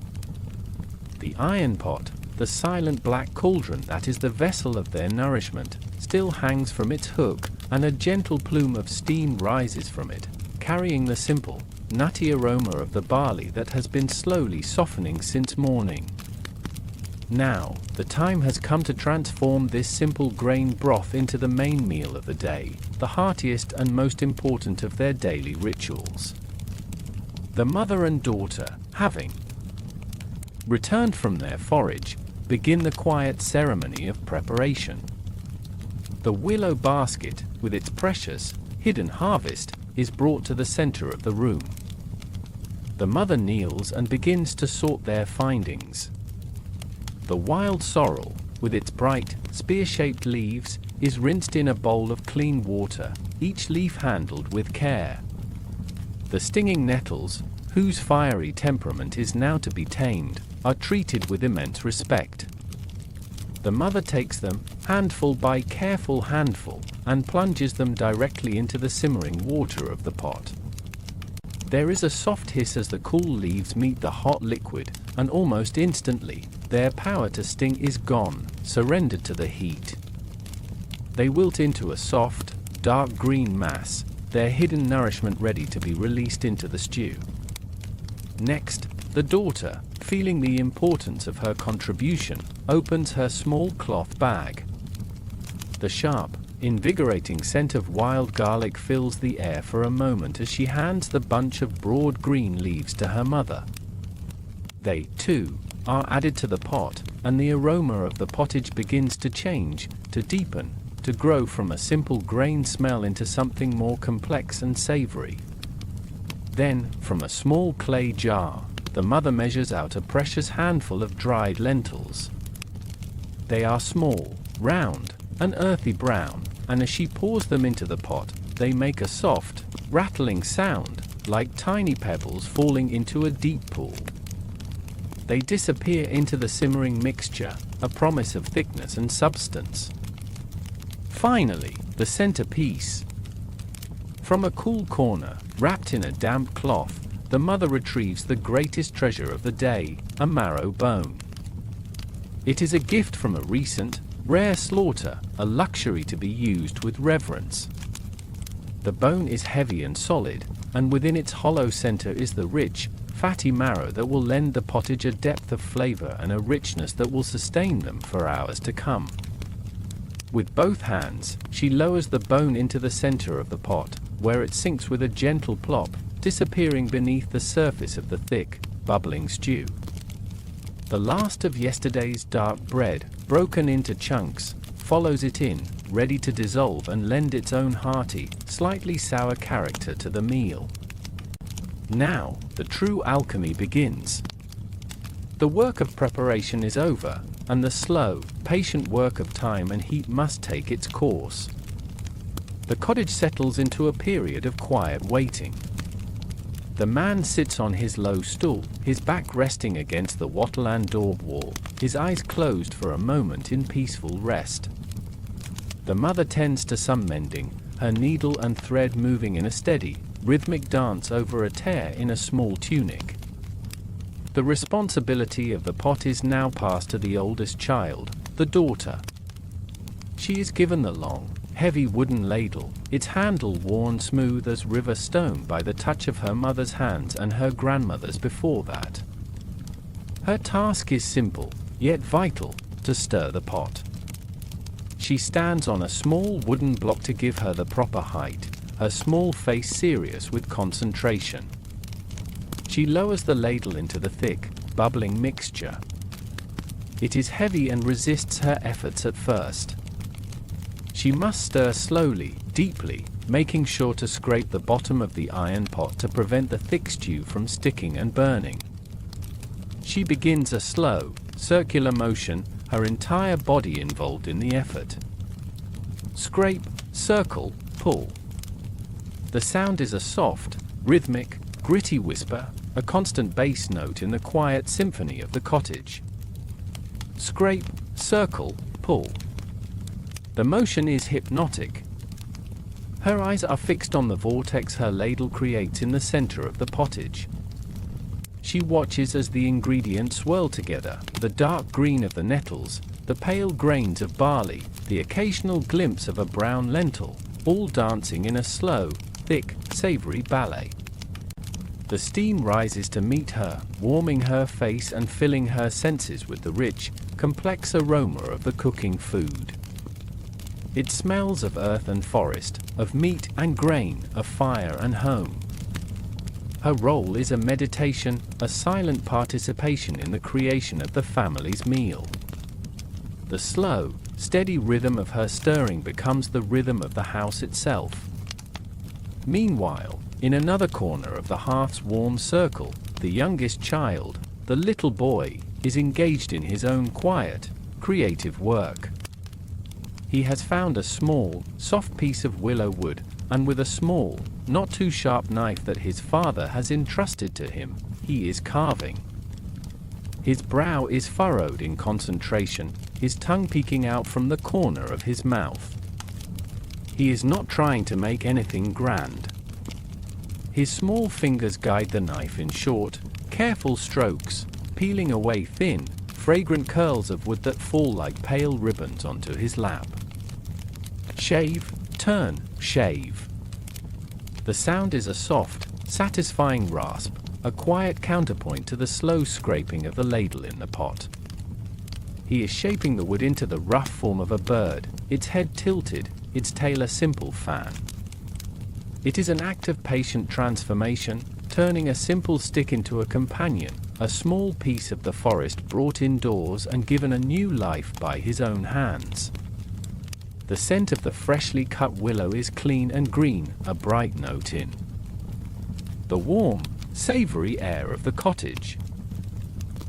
The iron pot, the silent black cauldron that is the vessel of their nourishment, still hangs from its hook, and a gentle plume of steam rises from it, carrying the simple, nutty aroma of the barley that has been slowly softening since morning. Now, the time has come to transform this simple grain broth into the main meal of the day, the heartiest and most important of their daily rituals. The mother and daughter, having returned from their forage, begin the quiet ceremony of preparation. The willow basket, with its precious, hidden harvest, is brought to the center of the room. The mother kneels and begins to sort their findings. The wild sorrel, with its bright, spear-shaped leaves, is rinsed in a bowl of clean water, each leaf handled with care. The stinging nettles, whose fiery temperament is now to be tamed, are treated with immense respect. The mother takes them, handful by careful handful, and plunges them directly into the simmering water of the pot. There is a soft hiss as the cool leaves meet the hot liquid, and almost instantly, their power to sting is gone, surrendered to the heat. They wilt into a soft, dark green mass, their hidden nourishment ready to be released into the stew. Next, the daughter, feeling the importance of her contribution, opens her small cloth bag. The sharp, invigorating scent of wild garlic fills the air for a moment as she hands the bunch of broad green leaves to her mother. They, too, are added to the pot, and the aroma of the pottage begins to change, to deepen, to grow from a simple grain smell into something more complex and savory. Then, from a small clay jar, the mother measures out a precious handful of dried lentils. They are small, round, an earthy brown, and as she pours them into the pot, they make a soft, rattling sound, like tiny pebbles falling into a deep pool. They disappear into the simmering mixture, a promise of thickness and substance. Finally, the centerpiece. From a cool corner, wrapped in a damp cloth, the mother retrieves the greatest treasure of the day, a marrow bone. It is a gift from a recent, rare slaughter, a luxury to be used with reverence. The bone is heavy and solid, and within its hollow center is the rich, fatty marrow that will lend the pottage a depth of flavor and a richness that will sustain them for hours to come. With both hands, she lowers the bone into the center of the pot, where it sinks with a gentle plop, disappearing beneath the surface of the thick, bubbling stew. The last of yesterday's dark bread, broken into chunks, follows it in, ready to dissolve and lend its own hearty, slightly sour character to the meal. Now, the true alchemy begins. The work of preparation is over, and the slow, patient work of time and heat must take its course. The cottage settles into a period of quiet waiting. The man sits on his low stool, his back resting against the wattle and daub wall, his eyes closed for a moment in peaceful rest. The mother tends to some mending, her needle and thread moving in a steady, rhythmic dance over a tear in a small tunic. The responsibility of the pot is now passed to the oldest child, the daughter. She is given the long, heavy wooden ladle, its handle worn smooth as river stone by the touch of her mother's hands and her grandmother's before that. Her task is simple, yet vital, to stir the pot. She stands on a small wooden block to give her the proper height, her small face serious with concentration. She lowers the ladle into the thick, bubbling mixture. It is heavy and resists her efforts at first. She must stir slowly, deeply, making sure to scrape the bottom of the iron pot to prevent the thick stew from sticking and burning. She begins a slow, circular motion, her entire body involved in the effort. Scrape, circle, pull. The sound is a soft, rhythmic, gritty whisper, a constant bass note in the quiet symphony of the cottage. Scrape, circle, pull. The motion is hypnotic. Her eyes are fixed on the vortex her ladle creates in the center of the pottage. She watches as the ingredients swirl together, the dark green of the nettles, the pale grains of barley, the occasional glimpse of a brown lentil, all dancing in a slow, thick, savory ballet. The steam rises to meet her, warming her face and filling her senses with the rich, complex aroma of the cooking food. It smells of earth and forest, of meat and grain, of fire and home. Her role is a meditation, a silent participation in the creation of the family's meal. The slow, steady rhythm of her stirring becomes the rhythm of the house itself. Meanwhile, in another corner of the hearth's warm circle, the youngest child, the little boy, is engaged in his own quiet, creative work. He has found a small, soft piece of willow wood, and with a small, not too sharp knife that his father has entrusted to him, he is carving. His brow is furrowed in concentration, his tongue peeking out from the corner of his mouth. He is not trying to make anything grand. His small fingers guide the knife in short, careful strokes, peeling away thin, fragrant curls of wood that fall like pale ribbons onto his lap. Shave, turn, shave. The sound is a soft, satisfying rasp, a quiet counterpoint to the slow scraping of the ladle in the pot. He is shaping the wood into the rough form of a bird, its head tilted, its tail a simple fan. It is an act of patient transformation, turning a simple stick into a companion, a small piece of the forest brought indoors and given a new life by his own hands. The scent of the freshly cut willow is clean and green, a bright note in the warm, savory air of the cottage.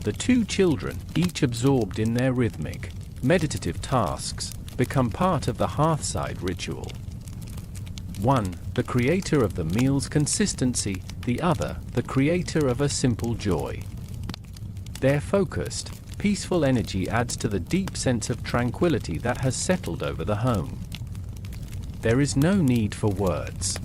The two children, each absorbed in their rhythmic, meditative tasks, become part of the hearthside ritual. One, the creator of the meal's consistency, the other, the creator of a simple joy. Their focused, peaceful energy adds to the deep sense of tranquility that has settled over the home. There is no need for words.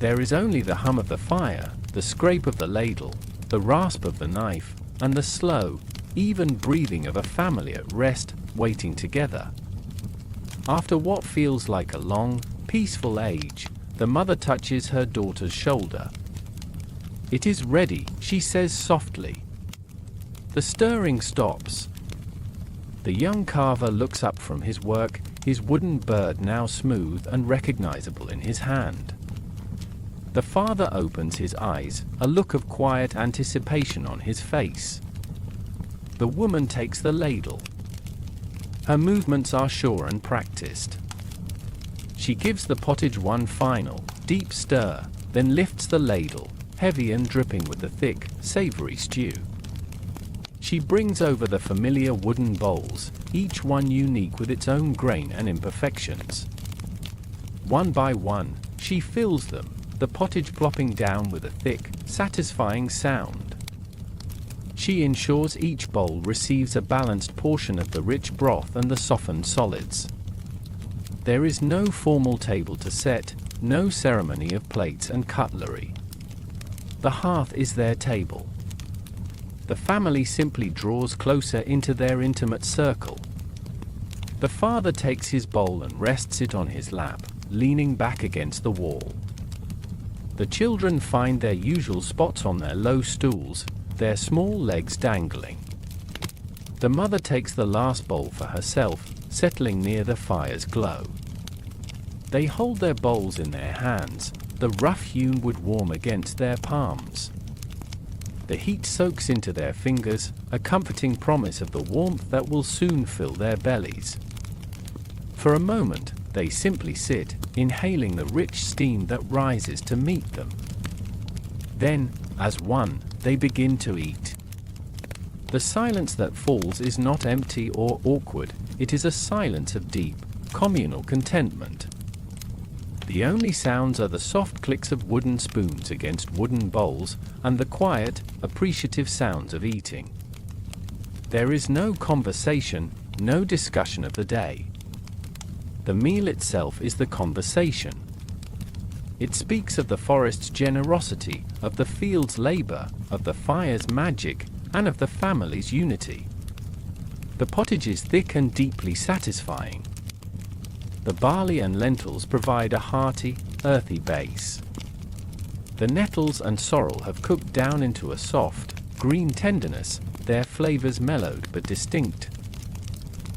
There is only the hum of the fire, the scrape of the ladle, the rasp of the knife, and the slow, even breathing of a family at rest, waiting together. After what feels like a long, peaceful age, the mother touches her daughter's shoulder. "It is ready," she says softly. The stirring stops. The young carver looks up from his work, his wooden bird now smooth and recognizable in his hand. The father opens his eyes, a look of quiet anticipation on his face. The woman takes the ladle. Her movements are sure and practiced. She gives the pottage one final, deep stir, then lifts the ladle, heavy and dripping with the thick, savory stew. She brings over the familiar wooden bowls, each one unique with its own grain and imperfections. One by one, she fills them, the pottage plopping down with a thick, satisfying sound. She ensures each bowl receives a balanced portion of the rich broth and the softened solids. There is no formal table to set, no ceremony of plates and cutlery. The hearth is their table. The family simply draws closer into their intimate circle. The father takes his bowl and rests it on his lap, leaning back against the wall. The children find their usual spots on their low stools, their small legs dangling. The mother takes the last bowl for herself, settling near the fire's glow. They hold their bowls in their hands, the rough-hewn wood warm against their palms. The heat soaks into their fingers, a comforting promise of the warmth that will soon fill their bellies. For a moment, they simply sit, inhaling the rich steam that rises to meet them. Then, as one, they begin to eat. The silence that falls is not empty or awkward, it is a silence of deep, communal contentment. The only sounds are the soft clicks of wooden spoons against wooden bowls, and the quiet, appreciative sounds of eating. There is no conversation, no discussion of the day. The meal itself is the conversation. It speaks of the forest's generosity, of the field's labor, of the fire's magic, and of the family's unity. The pottage is thick and deeply satisfying. The barley and lentils provide a hearty, earthy base. The nettles and sorrel have cooked down into a soft, green tenderness, their flavors mellowed but distinct.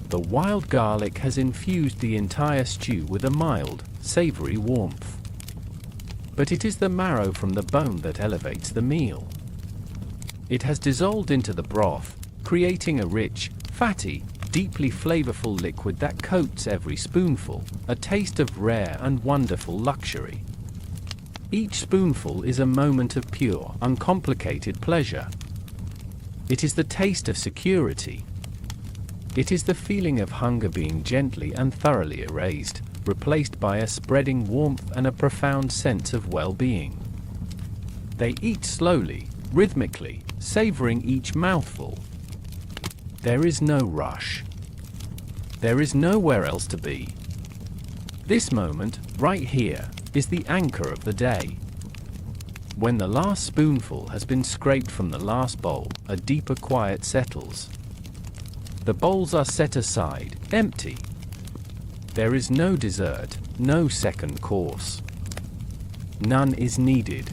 The wild garlic has infused the entire stew with a mild, savory warmth. But it is the marrow from the bone that elevates the meal. It has dissolved into the broth, creating a rich, fatty, deeply flavorful liquid that coats every spoonful, a taste of rare and wonderful luxury. Each spoonful is a moment of pure, uncomplicated pleasure. It is the taste of security. It is the feeling of hunger being gently and thoroughly erased, replaced by a spreading warmth and a profound sense of well-being. They eat slowly, rhythmically, savoring each mouthful. There is no rush. There is nowhere else to be. This moment, right here, is the anchor of the day. When the last spoonful has been scraped from the last bowl, a deeper quiet settles. The bowls are set aside, empty. There is no dessert, no second course. None is needed.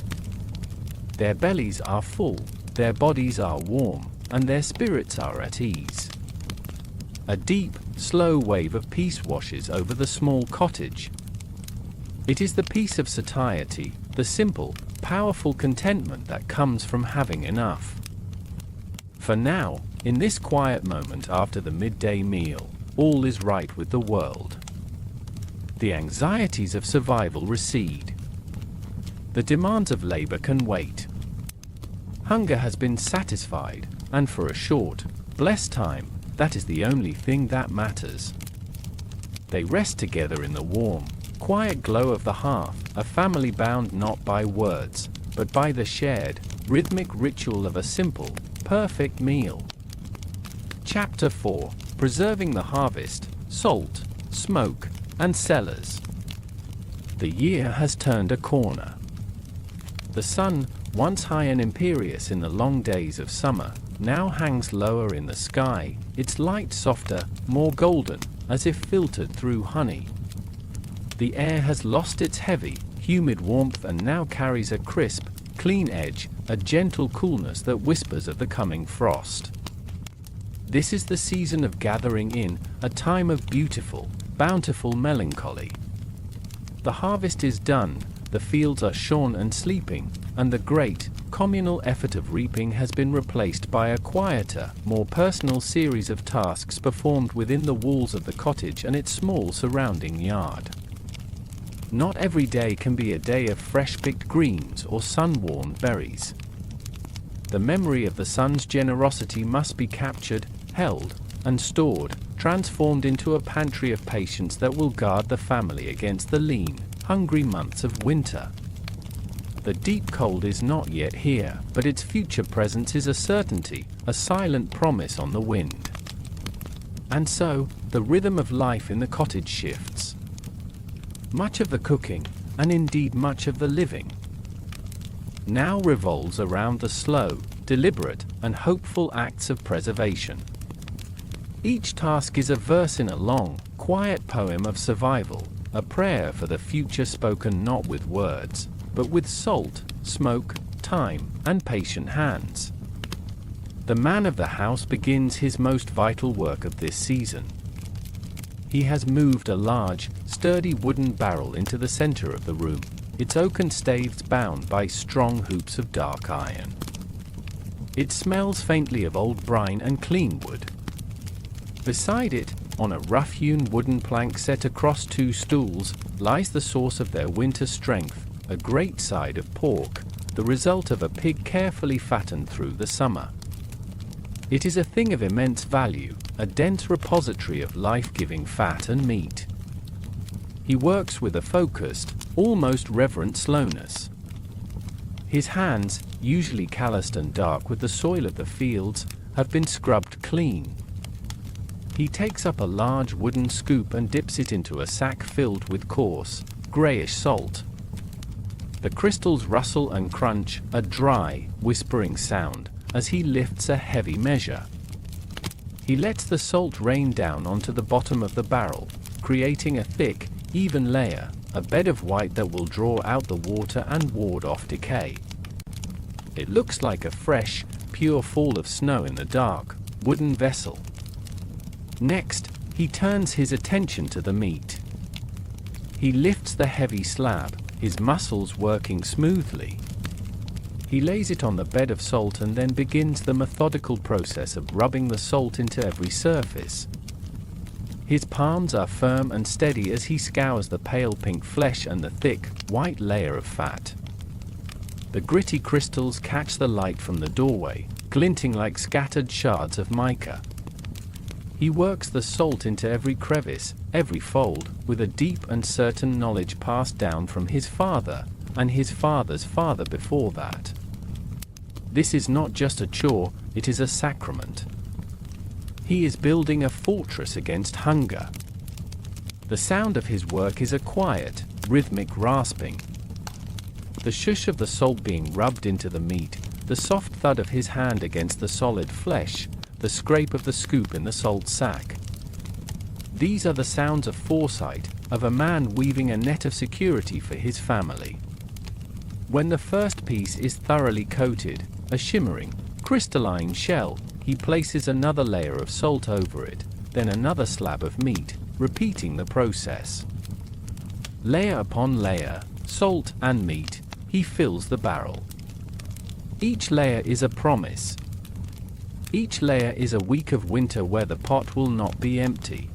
Their bellies are full, their bodies are warm, and their spirits are at ease. A deep, slow wave of peace washes over the small cottage. It is the peace of satiety, the simple, powerful contentment that comes from having enough. For now, in this quiet moment after the midday meal, all is right with the world. The anxieties of survival recede. The demands of labor can wait. Hunger has been satisfied, and for a short, blessed time, that is the only thing that matters. They rest together in the warm, quiet glow of the hearth, a family bound not by words, but by the shared, rhythmic ritual of a simple, perfect meal. Chapter 4: Preserving the Harvest, Salt, Smoke, and Cellars. The year has turned a corner. The sun, once high and imperious in the long days of summer, now hangs lower in the sky, its light softer, more golden, as if filtered through honey. The air has lost its heavy, humid warmth and now carries a crisp, clean edge, a gentle coolness that whispers of the coming frost. This is the season of gathering in, a time of beautiful, bountiful melancholy. The harvest is done, the fields are shorn and sleeping, and the great, communal effort of reaping has been replaced by a quieter, more personal series of tasks performed within the walls of the cottage and its small surrounding yard. Not every day can be a day of fresh-picked greens or sun-warmed berries. The memory of the sun's generosity must be captured, held, and stored, transformed into a pantry of patience that will guard the family against the lean, hungry months of winter. The deep cold is not yet here, but its future presence is a certainty, a silent promise on the wind. And so, the rhythm of life in the cottage shifts. Much of the cooking, and indeed much of the living, now revolves around the slow, deliberate, and hopeful acts of preservation. Each task is a verse in a long, quiet poem of survival, a prayer for the future spoken not with words, but with salt, smoke, time, and patient hands. The man of the house begins his most vital work of this season. He has moved a large, sturdy wooden barrel into the center of the room, its oaken staves bound by strong hoops of dark iron. It smells faintly of old brine and clean wood. Beside it, on a rough-hewn wooden plank set across two stools, lies the source of their winter strength, a great side of pork, the result of a pig carefully fattened through the summer. It is a thing of immense value, a dense repository of life-giving fat and meat. He works with a focused, almost reverent slowness. His hands, usually calloused and dark with the soil of the fields, have been scrubbed clean. He takes up a large wooden scoop and dips it into a sack filled with coarse, grayish salt. The crystals rustle and crunch, a dry, whispering sound, as he lifts a heavy measure. He lets the salt rain down onto the bottom of the barrel, creating a thick, even layer, a bed of white that will draw out the water and ward off decay. It looks like a fresh, pure fall of snow in the dark, wooden vessel. Next, he turns his attention to the meat. He lifts the heavy slab, his muscles working smoothly. He lays it on the bed of salt and then begins the methodical process of rubbing the salt into every surface. His palms are firm and steady as he scours the pale pink flesh and the thick, white layer of fat. The gritty crystals catch the light from the doorway, glinting like scattered shards of mica. He works the salt into every crevice, every fold, with a deep and certain knowledge passed down from his father, and his father's father before that. This is not just a chore, it is a sacrament. He is building a fortress against hunger. The sound of his work is a quiet, rhythmic rasping. The shush of the salt being rubbed into the meat, the soft thud of his hand against the solid flesh, the scrape of the scoop in the salt sack. These are the sounds of foresight, of a man weaving a net of security for his family. When the first piece is thoroughly coated, a shimmering, crystalline shell, he places another layer of salt over it, then another slab of meat, repeating the process. Layer upon layer, salt and meat, he fills the barrel. Each layer is a promise. Each layer is a week of winter where the pot will not be empty.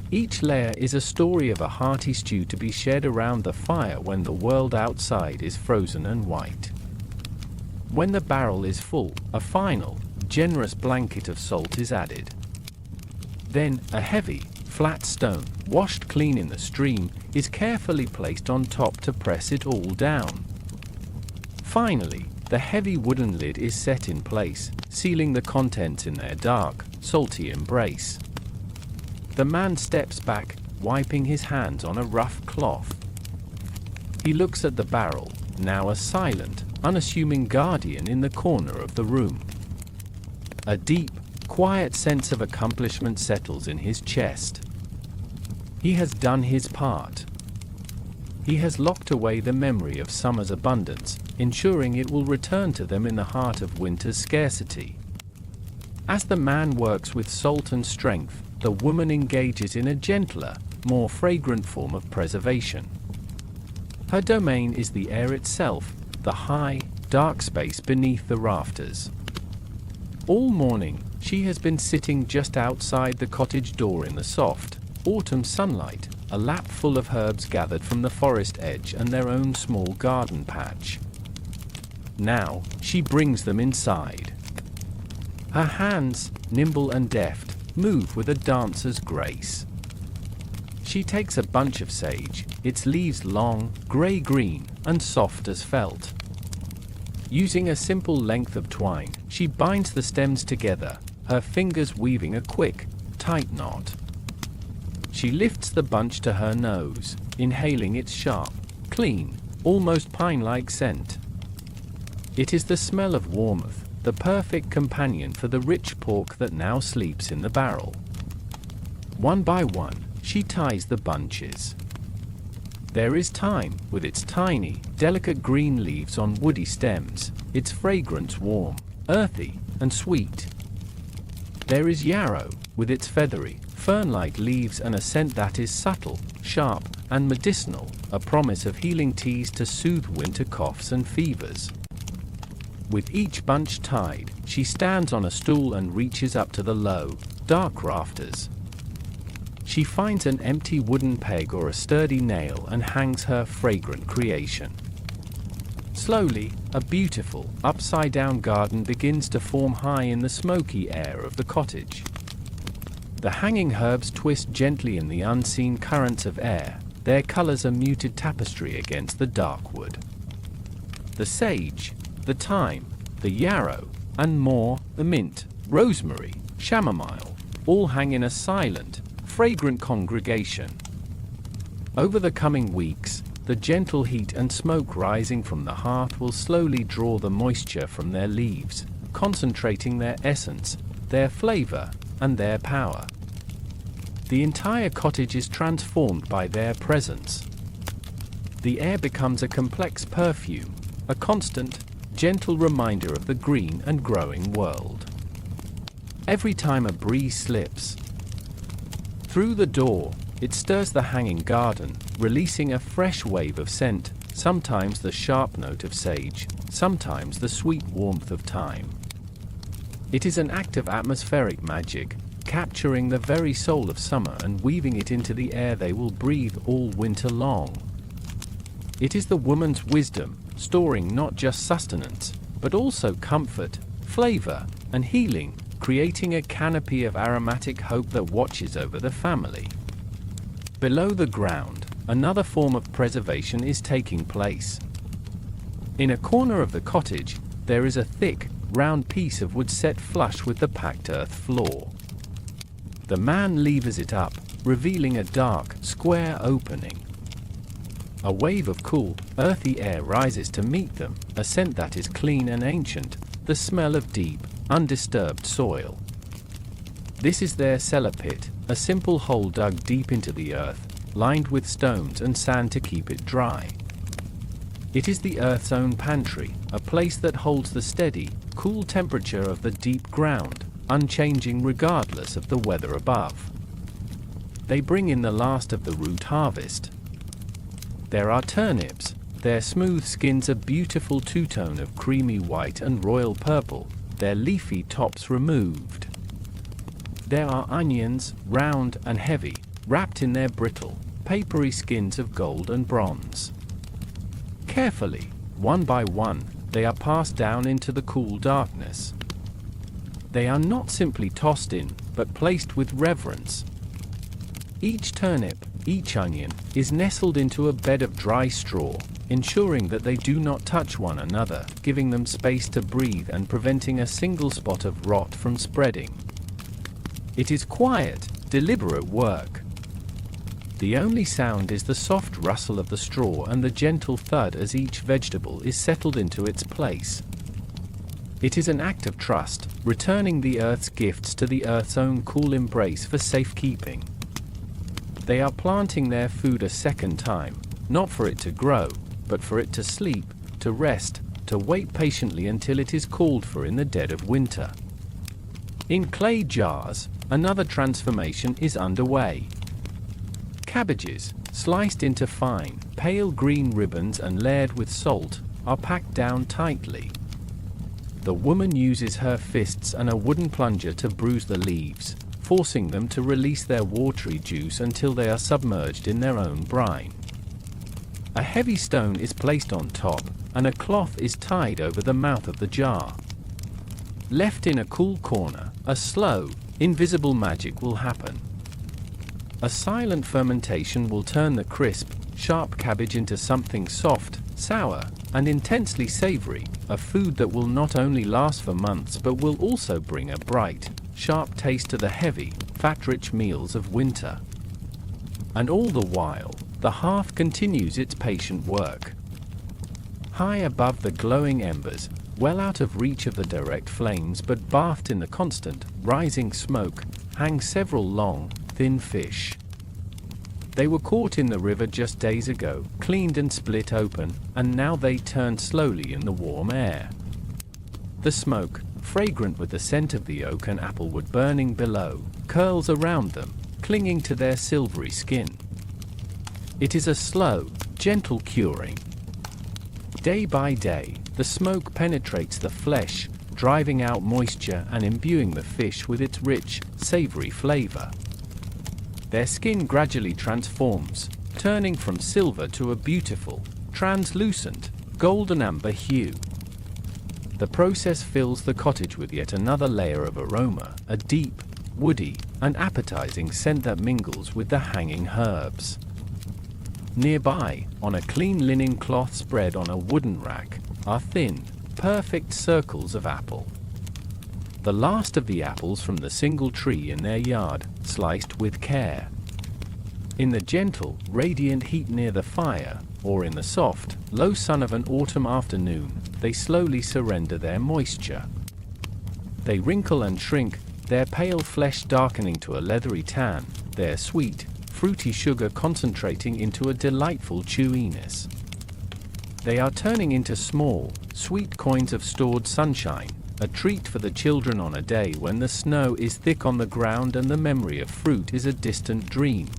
Each layer is a story of a hearty stew to be shared around the fire when the world outside is frozen and white. When the barrel is full, a final, generous blanket of salt is added. Then, a heavy, flat stone, washed clean in the stream, is carefully placed on top to press it all down. Finally, the heavy wooden lid is set in place, sealing the contents in their dark, salty embrace. The man steps back, wiping his hands on a rough cloth. He looks at the barrel, now a silent, unassuming guardian in the corner of the room. A deep, quiet sense of accomplishment settles in his chest. He has done his part. He has locked away the memory of summer's abundance, ensuring it will return to them in the heart of winter's scarcity. As the man works with salt and strength, the woman engages in a gentler, more fragrant form of preservation. Her domain is the air itself, the high, dark space beneath the rafters. All morning, she has been sitting just outside the cottage door in the soft, autumn sunlight, a lap full of herbs gathered from the forest edge and their own small garden patch. Now, she brings them inside. Her hands, nimble and deft, move with a dancer's grace. She takes a bunch of sage, its leaves long, grey-green, and soft as felt. Using a simple length of twine, she binds the stems together, her fingers weaving a quick, tight knot. She lifts the bunch to her nose, inhaling its sharp, clean, almost pine-like scent. It is the smell of warmth, the perfect companion for the rich pork that now sleeps in the barrel. One by one, she ties the bunches. There is thyme, with its tiny, delicate green leaves on woody stems, its fragrance warm, earthy, and sweet. There is yarrow, with its feathery, fern-like leaves and a scent that is subtle, sharp, and medicinal, a promise of healing teas to soothe winter coughs and fevers. With each bunch tied, she stands on a stool and reaches up to the low, dark rafters. She finds an empty wooden peg or a sturdy nail and hangs her fragrant creation. Slowly, a beautiful, upside-down garden begins to form high in the smoky air of the cottage. The hanging herbs twist gently in the unseen currents of air, their colors a muted tapestry against the dark wood. The sage, the thyme, the yarrow, and more, the mint, rosemary, chamomile, all hang in a silent, fragrant congregation. Over the coming weeks, the gentle heat and smoke rising from the hearth will slowly draw the moisture from their leaves, concentrating their essence, their flavor, and their power. The entire cottage is transformed by their presence. The air becomes a complex perfume, a constant, gentle reminder of the green and growing world. Every time a breeze slips through the door, it stirs the hanging garden, releasing a fresh wave of scent, sometimes the sharp note of sage, sometimes the sweet warmth of thyme. It is an act of atmospheric magic, capturing the very soul of summer and weaving it into the air they will breathe all winter long. It is the woman's wisdom, storing not just sustenance, but also comfort, flavor, and healing, creating a canopy of aromatic hope that watches over the family. Below the ground, another form of preservation is taking place. In a corner of the cottage, there is a thick, round piece of wood set flush with the packed earth floor. The man levers it up, revealing a dark, square opening. A wave of cool, earthy air rises to meet them, a scent that is clean and ancient, the smell of deep, undisturbed soil. This is their cellar pit, a simple hole dug deep into the earth, lined with stones and sand to keep it dry. It is the earth's own pantry, a place that holds the steady, cool temperature of the deep ground, unchanging regardless of the weather above. They bring in the last of the root harvest. There are turnips, their smooth skins a beautiful two-tone of creamy white and royal purple, their leafy tops removed. There are onions, round and heavy, wrapped in their brittle, papery skins of gold and bronze. Carefully, one by one, they are passed down into the cool darkness. They are not simply tossed in, but placed with reverence. Each turnip, each onion, is nestled into a bed of dry straw, ensuring that they do not touch one another, giving them space to breathe and preventing a single spot of rot from spreading. It is quiet, deliberate work. The only sound is the soft rustle of the straw and the gentle thud as each vegetable is settled into its place. It is an act of trust, returning the earth's gifts to the earth's own cool embrace for safekeeping. They are planting their food a second time, not for it to grow, but for it to sleep, to rest, to wait patiently until it is called for in the dead of winter. In clay jars, another transformation is underway. Cabbages, sliced into fine, pale green ribbons and layered with salt, are packed down tightly. The woman uses her fists and a wooden plunger to bruise the leaves, forcing them to release their watery juice until they are submerged in their own brine. A heavy stone is placed on top, and a cloth is tied over the mouth of the jar. Left in a cool corner, a slow, invisible magic will happen. A silent fermentation will turn the crisp, sharp cabbage into something soft, sour, and intensely savory, a food that will not only last for months but will also bring a bright, sharp taste to the heavy, fat-rich meals of winter. And all the while, the hearth continues its patient work. High above the glowing embers, well out of reach of the direct flames but bathed in the constant, rising smoke, hang several long, thin fish. They were caught in the river just days ago, cleaned and split open, and now they turn slowly in the warm air. The smoke, fragrant with the scent of the oak and applewood burning below, curls around them, clinging to their silvery skin. It is a slow, gentle curing. Day by day, the smoke penetrates the flesh, driving out moisture and imbuing the fish with its rich, savory flavor. Their skin gradually transforms, turning from silver to a beautiful, translucent, golden amber hue. The process fills the cottage with yet another layer of aroma, a deep, woody, and appetizing scent that mingles with the hanging herbs. Nearby, on a clean linen cloth spread on a wooden rack, are thin, perfect circles of apple. The last of the apples from the single tree in their yard, sliced with care. In the gentle, radiant heat near the fire, or in the soft, low sun of an autumn afternoon, they slowly surrender their moisture. They wrinkle and shrink, their pale flesh darkening to a leathery tan, their sweet, fruity sugar concentrating into a delightful chewiness. They are turning into small, sweet coins of stored sunshine, a treat for the children on a day when the snow is thick on the ground and the memory of fruit is a distant dream.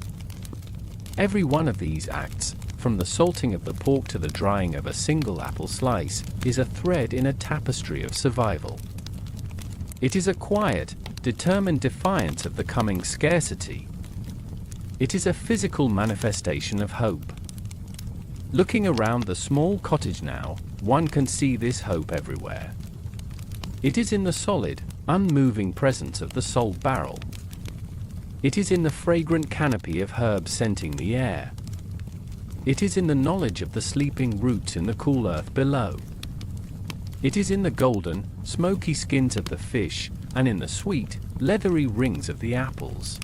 Every one of these acts, from the salting of the pork to the drying of a single apple slice, is a thread in a tapestry of survival. It is a quiet, determined defiance of the coming scarcity. It is a physical manifestation of hope. Looking around the small cottage now, one can see this hope everywhere. It is in the solid, unmoving presence of the salt barrel. It is in the fragrant canopy of herbs scenting the air. It is in the knowledge of the sleeping roots in the cool earth below. It is in the golden, smoky skins of the fish, and in the sweet, leathery rings of the apples.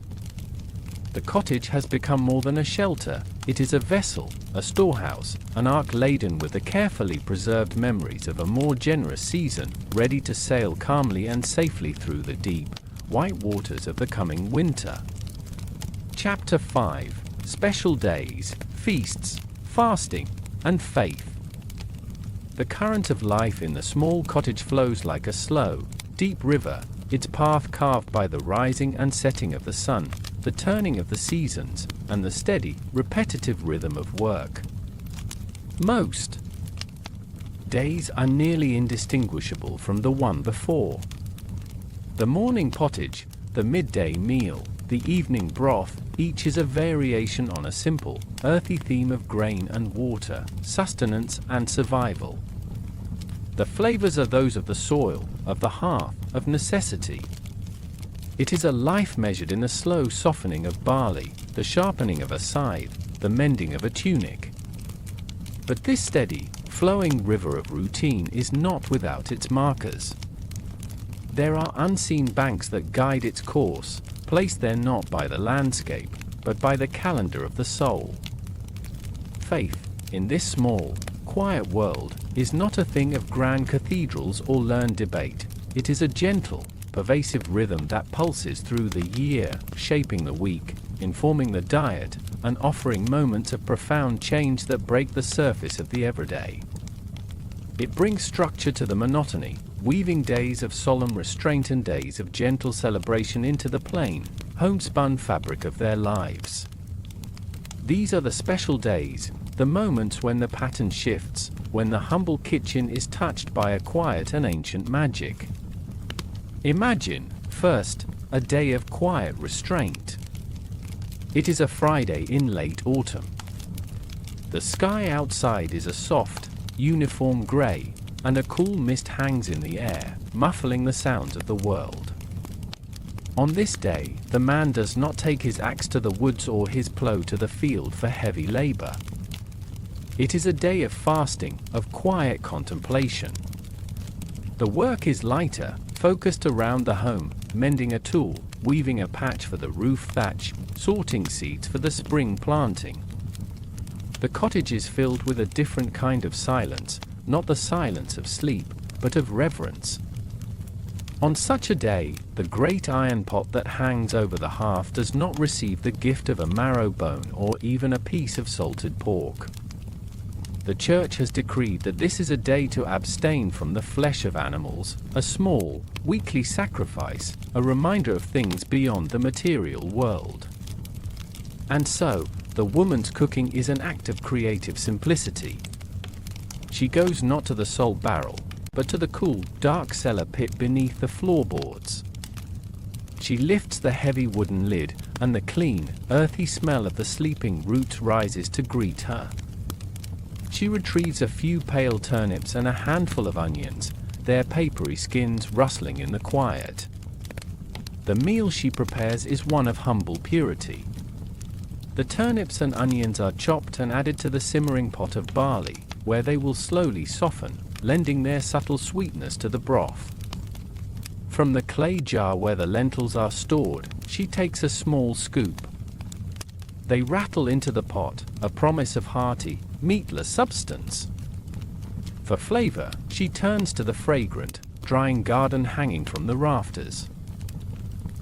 The cottage has become more than a shelter. It is a vessel, a storehouse, an ark laden with the carefully preserved memories of a more generous season, ready to sail calmly and safely through the deep, white waters of the coming winter. Chapter 5: Special Days, Feasts, Fasting, and Faith. The current of life in the small cottage flows like a slow, deep river, its path carved by the rising and setting of the sun, the turning of the seasons, and the steady, repetitive rhythm of work. Most days are nearly indistinguishable from the one before. The morning pottage, the midday meal, the evening broth, each is a variation on a simple, earthy theme of grain and water, sustenance and survival. The flavors are those of the soil, of the hearth, of necessity. It is a life measured in the slow softening of barley, the sharpening of a scythe, the mending of a tunic. But this steady, flowing river of routine is not without its markers. There are unseen banks that guide its course, placed there not by the landscape, but by the calendar of the soul. Faith, in this small, quiet world, is not a thing of grand cathedrals or learned debate. It is a gentle, pervasive rhythm that pulses through the year, shaping the week, informing the diet, and offering moments of profound change that break the surface of the everyday. It brings structure to the monotony, weaving days of solemn restraint and days of gentle celebration into the plain, homespun fabric of their lives. These are the special days, the moments when the pattern shifts, when the humble kitchen is touched by a quiet and ancient magic. Imagine, first, a day of quiet restraint. It is a Friday in late autumn. The sky outside is a soft, uniform gray, and a cool mist hangs in the air, muffling the sounds of the world. On this day, the man does not take his axe to the woods or his plough to the field for heavy labor. It is a day of fasting, of quiet contemplation. The work is lighter, focused around the home, mending a tool, weaving a patch for the roof thatch, sorting seeds for the spring planting. The cottage is filled with a different kind of silence, not the silence of sleep, but of reverence. On such a day, the great iron pot that hangs over the hearth does not receive the gift of a marrow bone or even a piece of salted pork. The Church has decreed that this is a day to abstain from the flesh of animals, a small, weekly sacrifice, a reminder of things beyond the material world. And so, the woman's cooking is an act of creative simplicity. She goes not to the salt barrel, but to the cool, dark cellar pit beneath the floorboards. She lifts the heavy wooden lid, and the clean, earthy smell of the sleeping roots rises to greet her. She retrieves a few pale turnips and a handful of onions, their papery skins rustling in the quiet. The meal she prepares is one of humble purity. The turnips and onions are chopped and added to the simmering pot of barley, where they will slowly soften, lending their subtle sweetness to the broth. From the clay jar where the lentils are stored, she takes a small scoop. They rattle into the pot, a promise of hearty, meatless substance. For flavor, she turns to the fragrant, drying garden hanging from the rafters.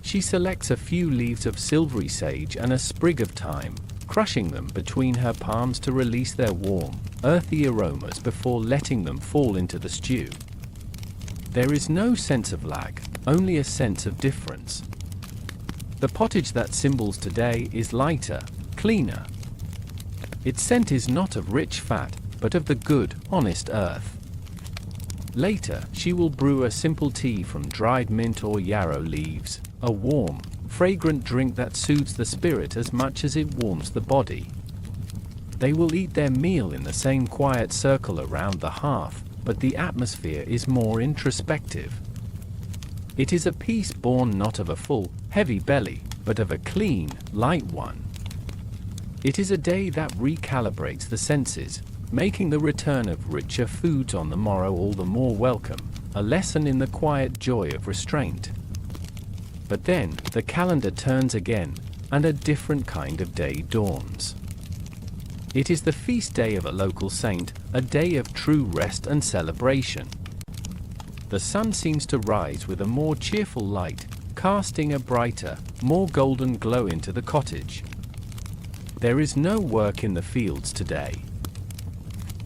She selects a few leaves of silvery sage and a sprig of thyme, crushing them between her palms to release their warm, earthy aromas before letting them fall into the stew. There is no sense of lag, only a sense of difference. The pottage that symbols today is lighter, cleaner. Its scent is not of rich fat, but of the good, honest earth. Later, she will brew a simple tea from dried mint or yarrow leaves, a warm, fragrant drink that soothes the spirit as much as it warms the body. They will eat their meal in the same quiet circle around the hearth, but the atmosphere is more introspective. It is a peace born not of a full, heavy belly, but of a clean, light one. It is a day that recalibrates the senses, making the return of richer foods on the morrow all the more welcome, a lesson in the quiet joy of restraint. But then, the calendar turns again, and a different kind of day dawns. It is the feast day of a local saint, a day of true rest and celebration. The sun seems to rise with a more cheerful light, casting a brighter, more golden glow into the cottage. There is no work in the fields today.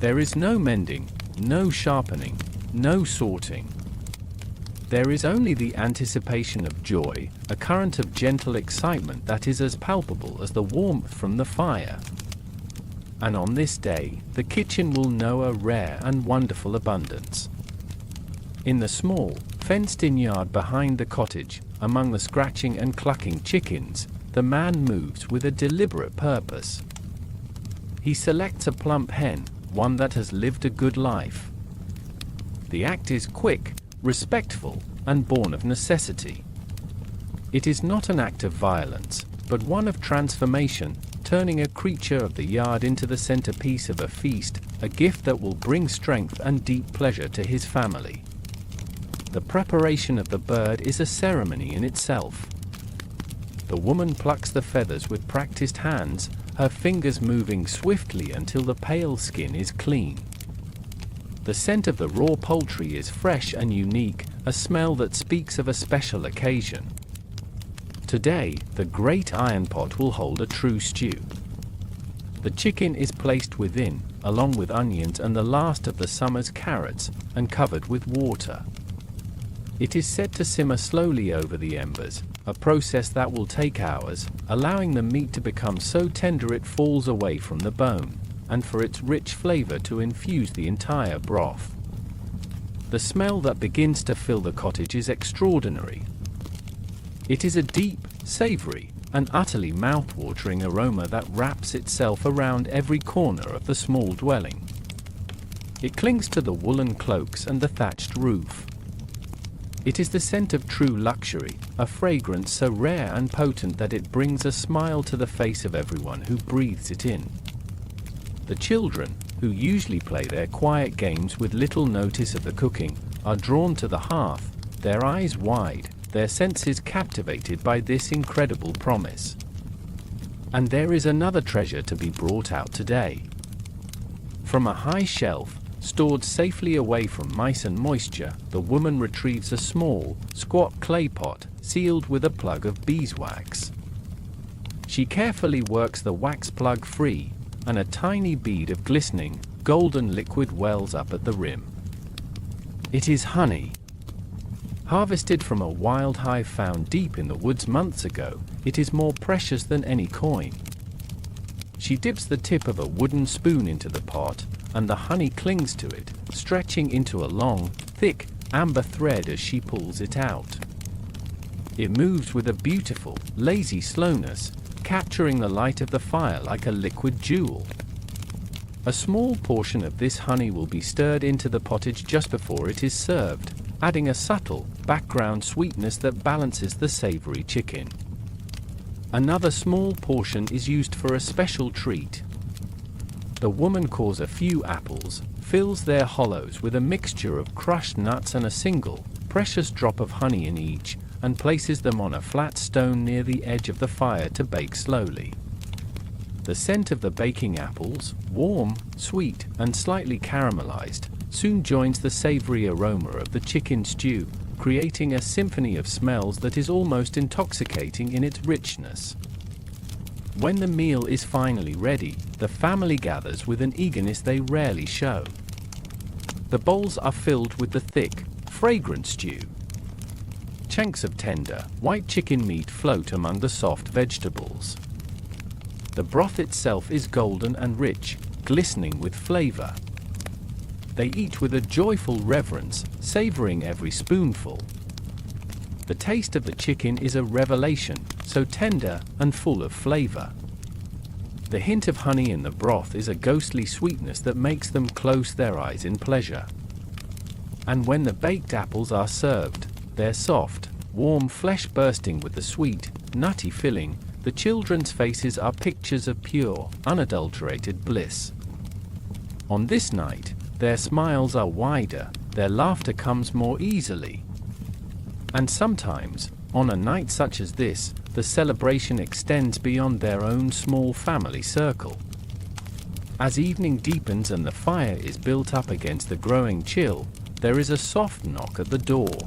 There is no mending, no sharpening, no sorting. There is only the anticipation of joy, a current of gentle excitement that is as palpable as the warmth from the fire. And on this day, the kitchen will know a rare and wonderful abundance. In the small, fenced-in yard behind the cottage, among the scratching and clucking chickens, the man moves with a deliberate purpose. He selects a plump hen, one that has lived a good life. The act is quick, respectful, and born of necessity. It is not an act of violence, but one of transformation, turning a creature of the yard into the centerpiece of a feast, a gift that will bring strength and deep pleasure to his family. The preparation of the bird is a ceremony in itself. The woman plucks the feathers with practiced hands, her fingers moving swiftly until the pale skin is clean. The scent of the raw poultry is fresh and unique, a smell that speaks of a special occasion. Today, the great iron pot will hold a true stew. The chicken is placed within, along with onions and the last of the summer's carrots, and covered with water. It is set to simmer slowly over the embers, a process that will take hours, allowing the meat to become so tender it falls away from the bone, and for its rich flavor to infuse the entire broth. The smell that begins to fill the cottage is extraordinary. It is a deep, savory, and utterly mouth-watering aroma that wraps itself around every corner of the small dwelling. It clings to the woolen cloaks and the thatched roof. It is the scent of true luxury, a fragrance so rare and potent that it brings a smile to the face of everyone who breathes it in. The children, who usually play their quiet games with little notice of the cooking, are drawn to the hearth, their eyes wide, their senses captivated by this incredible promise. And there is another treasure to be brought out today. From a high shelf, stored safely away from mice and moisture, the woman retrieves a small, squat clay pot, sealed with a plug of beeswax. She carefully works the wax plug free, and a tiny bead of glistening, golden liquid wells up at the rim. It is honey. Harvested from a wild hive found deep in the woods months ago, it is more precious than any coin. She dips the tip of a wooden spoon into the pot, and the honey clings to it, stretching into a long, thick, amber thread as she pulls it out. It moves with a beautiful, lazy slowness, capturing the light of the fire like a liquid jewel. A small portion of this honey will be stirred into the pottage just before it is served, adding a subtle, background sweetness that balances the savory chicken. Another small portion is used for a special treat. The woman cores a few apples, fills their hollows with a mixture of crushed nuts and a single, precious drop of honey in each, and places them on a flat stone near the edge of the fire to bake slowly. The scent of the baking apples, warm, sweet, and slightly caramelized, soon joins the savory aroma of the chicken stew, creating a symphony of smells that is almost intoxicating in its richness. When the meal is finally ready, the family gathers with an eagerness they rarely show. The bowls are filled with the thick, fragrant stew. Chunks of tender, white chicken meat float among the soft vegetables. The broth itself is golden and rich, glistening with flavor. They eat with a joyful reverence, savoring every spoonful. The taste of the chicken is a revelation, so tender and full of flavor. The hint of honey in the broth is a ghostly sweetness that makes them close their eyes in pleasure. And when the baked apples are served, their soft, warm flesh bursting with the sweet, nutty filling, the children's faces are pictures of pure, unadulterated bliss. On this night, their smiles are wider, their laughter comes more easily. And sometimes, on a night such as this, the celebration extends beyond their own small family circle. As evening deepens and the fire is built up against the growing chill, there is a soft knock at the door.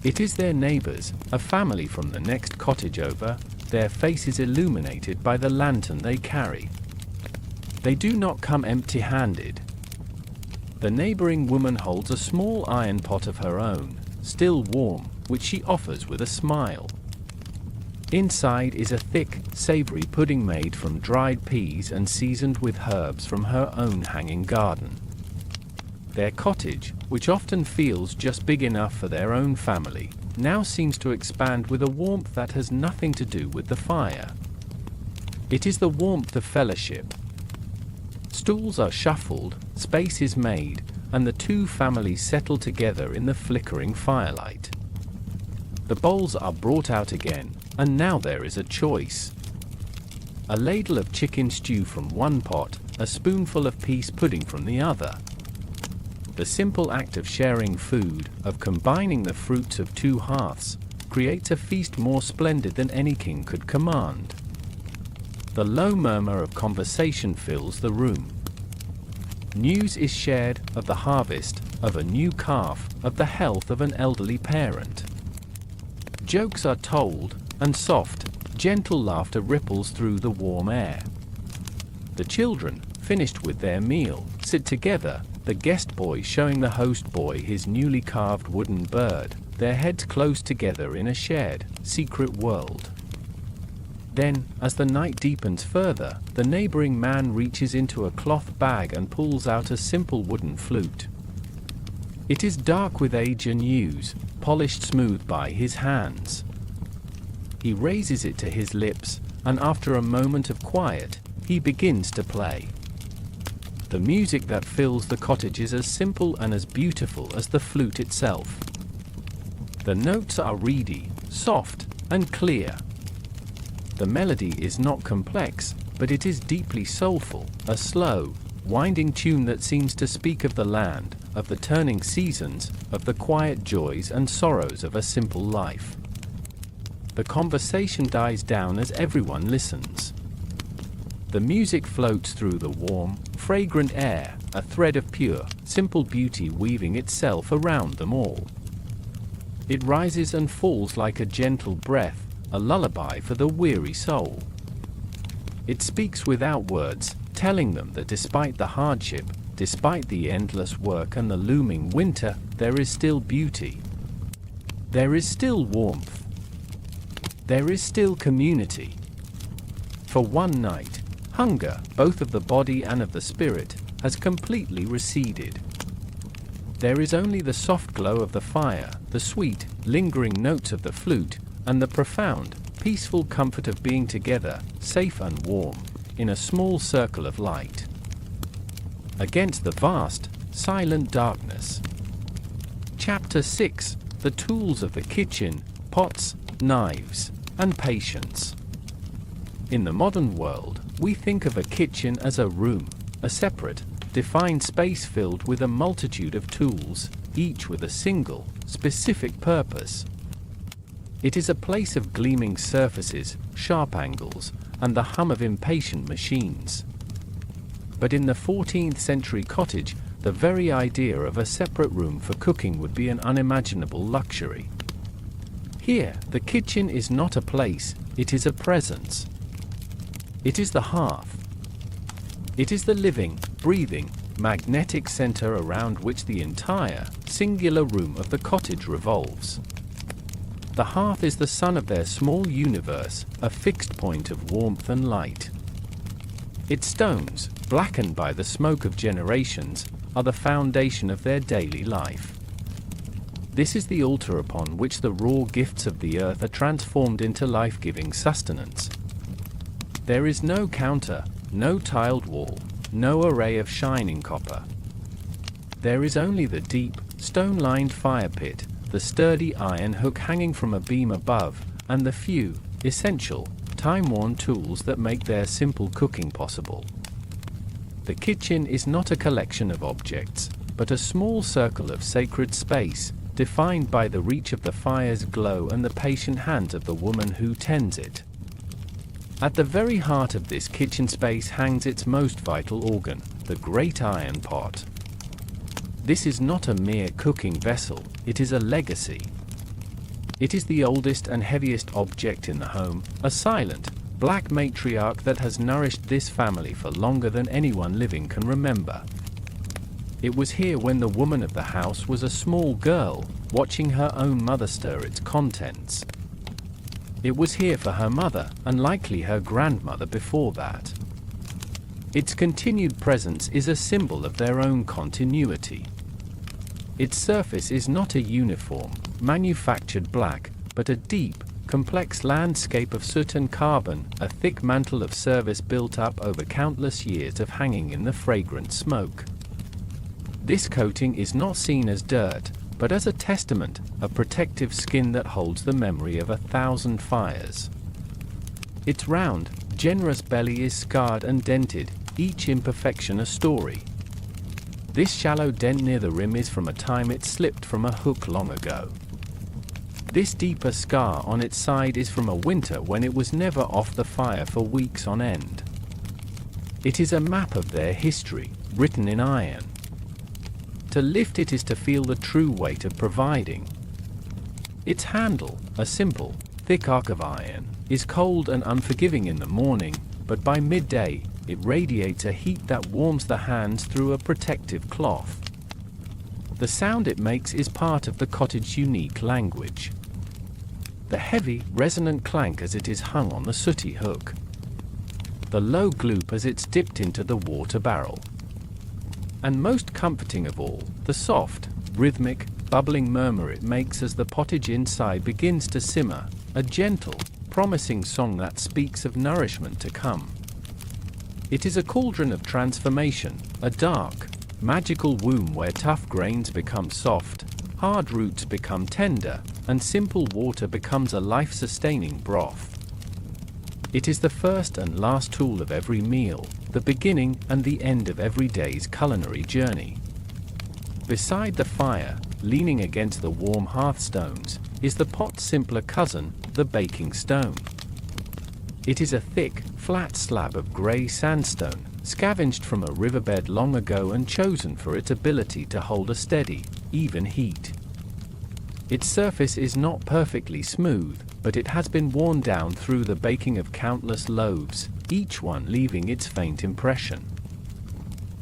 It is their neighbors, a family from the next cottage over, their faces illuminated by the lantern they carry. They do not come empty-handed. The neighboring woman holds a small iron pot of her own, still warm, which she offers with a smile. Inside is a thick, savory pudding made from dried peas and seasoned with herbs from her own hanging garden. Their cottage, which often feels just big enough for their own family, now seems to expand with a warmth that has nothing to do with the fire. It is the warmth of fellowship. Stools are shuffled, space is made, and the two families settle together in the flickering firelight. The bowls are brought out again, and now there is a choice. A ladle of chicken stew from one pot, a spoonful of peas pudding from the other. The simple act of sharing food, of combining the fruits of two hearths, creates a feast more splendid than any king could command. The low murmur of conversation fills the room. News is shared of the harvest, of a new calf, of the health of an elderly parent. Jokes are told, and soft, gentle laughter ripples through the warm air. The children, finished with their meal, sit together, the guest boy showing the host boy his newly carved wooden bird, their heads close together in a shared, secret world. Then, as the night deepens further, the neighboring man reaches into a cloth bag and pulls out a simple wooden flute. It is dark with age and years, polished smooth by his hands. He raises it to his lips, and after a moment of quiet, he begins to play. The music that fills the cottage is as simple and as beautiful as the flute itself. The notes are reedy, soft, and clear. The melody is not complex, but it is deeply soulful, a slow, winding tune that seems to speak of the land, of the turning seasons, of the quiet joys and sorrows of a simple life. The conversation dies down as everyone listens. The music floats through the warm, fragrant air, a thread of pure, simple beauty weaving itself around them all. It rises and falls like a gentle breath, a lullaby for the weary soul. It speaks without words, telling them that despite the hardship, despite the endless work and the looming winter, there is still beauty. There is still warmth. There is still community. For one night, hunger, both of the body and of the spirit, has completely receded. There is only the soft glow of the fire, the sweet, lingering notes of the flute, and the profound, peaceful comfort of being together, safe and warm, in a small circle of light. Against the vast, silent darkness. Chapter 6: The Tools of the Kitchen, Pots, Knives, and Patience. In the modern world, we think of a kitchen as a room, a separate, defined space filled with a multitude of tools, each with a single, specific purpose. It is a place of gleaming surfaces, sharp angles, and the hum of impatient machines. But in the 14th century cottage, the very idea of a separate room for cooking would be an unimaginable luxury. Here, the kitchen is not a place, it is a presence. It is the hearth. It is the living, breathing, magnetic center around which the entire, singular room of the cottage revolves. The hearth is the sun of their small universe, a fixed point of warmth and light. Its stones, blackened by the smoke of generations, are the foundation of their daily life. This is the altar upon which the raw gifts of the earth are transformed into life-giving sustenance. There is no counter, no tiled wall, no array of shining copper. There is only the deep, stone-lined fire pit, the sturdy iron hook hanging from a beam above, and the few, essential, time-worn tools that make their simple cooking possible. The kitchen is not a collection of objects, but a small circle of sacred space, defined by the reach of the fire's glow and the patient hands of the woman who tends it. At the very heart of this kitchen space hangs its most vital organ, the great iron pot. This is not a mere cooking vessel, it is a legacy. It is the oldest and heaviest object in the home, a silent, black matriarch that has nourished this family for longer than anyone living can remember. It was here when the woman of the house was a small girl, watching her own mother stir its contents. It was here for her mother, and likely her grandmother before that. Its continued presence is a symbol of their own continuity. Its surface is not a uniform, manufactured black, but a deep, complex landscape of soot and carbon, a thick mantle of service built up over countless years of hanging in the fragrant smoke. This coating is not seen as dirt, but as a testament, a protective skin that holds the memory of 1,000 fires. Its round, generous belly is scarred and dented, each imperfection a story. This shallow dent near the rim is from a time it slipped from a hook long ago. This deeper scar on its side is from a winter when it was never off the fire for weeks on end. It is a map of their history, written in iron. To lift it is to feel the true weight of providing. Its handle, a simple, thick arc of iron, is cold and unforgiving in the morning, but by midday, it radiates a heat that warms the hands through a protective cloth. The sound it makes is part of the cottage's unique language. The heavy, resonant clank as it is hung on the sooty hook. The low gloop as it's dipped into the water barrel. And most comforting of all, the soft, rhythmic, bubbling murmur it makes as the pottage inside begins to simmer, a gentle, promising song that speaks of nourishment to come. It is a cauldron of transformation, a dark, magical womb where tough grains become soft, hard roots become tender, and simple water becomes a life-sustaining broth. It is the first and last tool of every meal, the beginning and the end of every day's culinary journey. Beside the fire, leaning against the warm hearthstones, is the pot's simpler cousin, the baking stone. It is a thick, flat slab of grey sandstone, scavenged from a riverbed long ago and chosen for its ability to hold a steady, even heat. Its surface is not perfectly smooth, but it has been worn down through the baking of countless loaves, each one leaving its faint impression.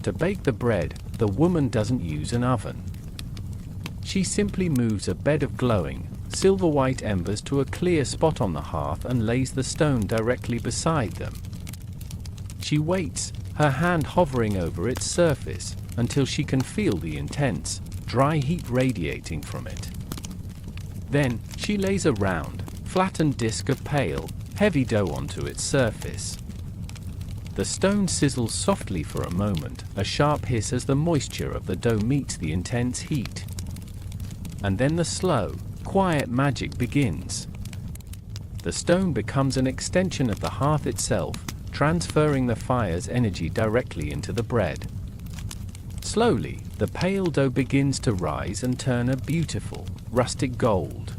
To bake the bread, the woman doesn't use an oven. She simply moves a bed of glowing, silver-white embers to a clear spot on the hearth and lays the stone directly beside them. She waits, her hand hovering over its surface, until she can feel the intense, dry heat radiating from it. Then, she lays a round, flattened disc of pale, heavy dough onto its surface. The stone sizzles softly for a moment, a sharp hiss as the moisture of the dough meets the intense heat. And then the slow, quiet magic begins. The stone becomes an extension of the hearth itself, transferring the fire's energy directly into the bread. Slowly, the pale dough begins to rise and turn a beautiful, rustic gold.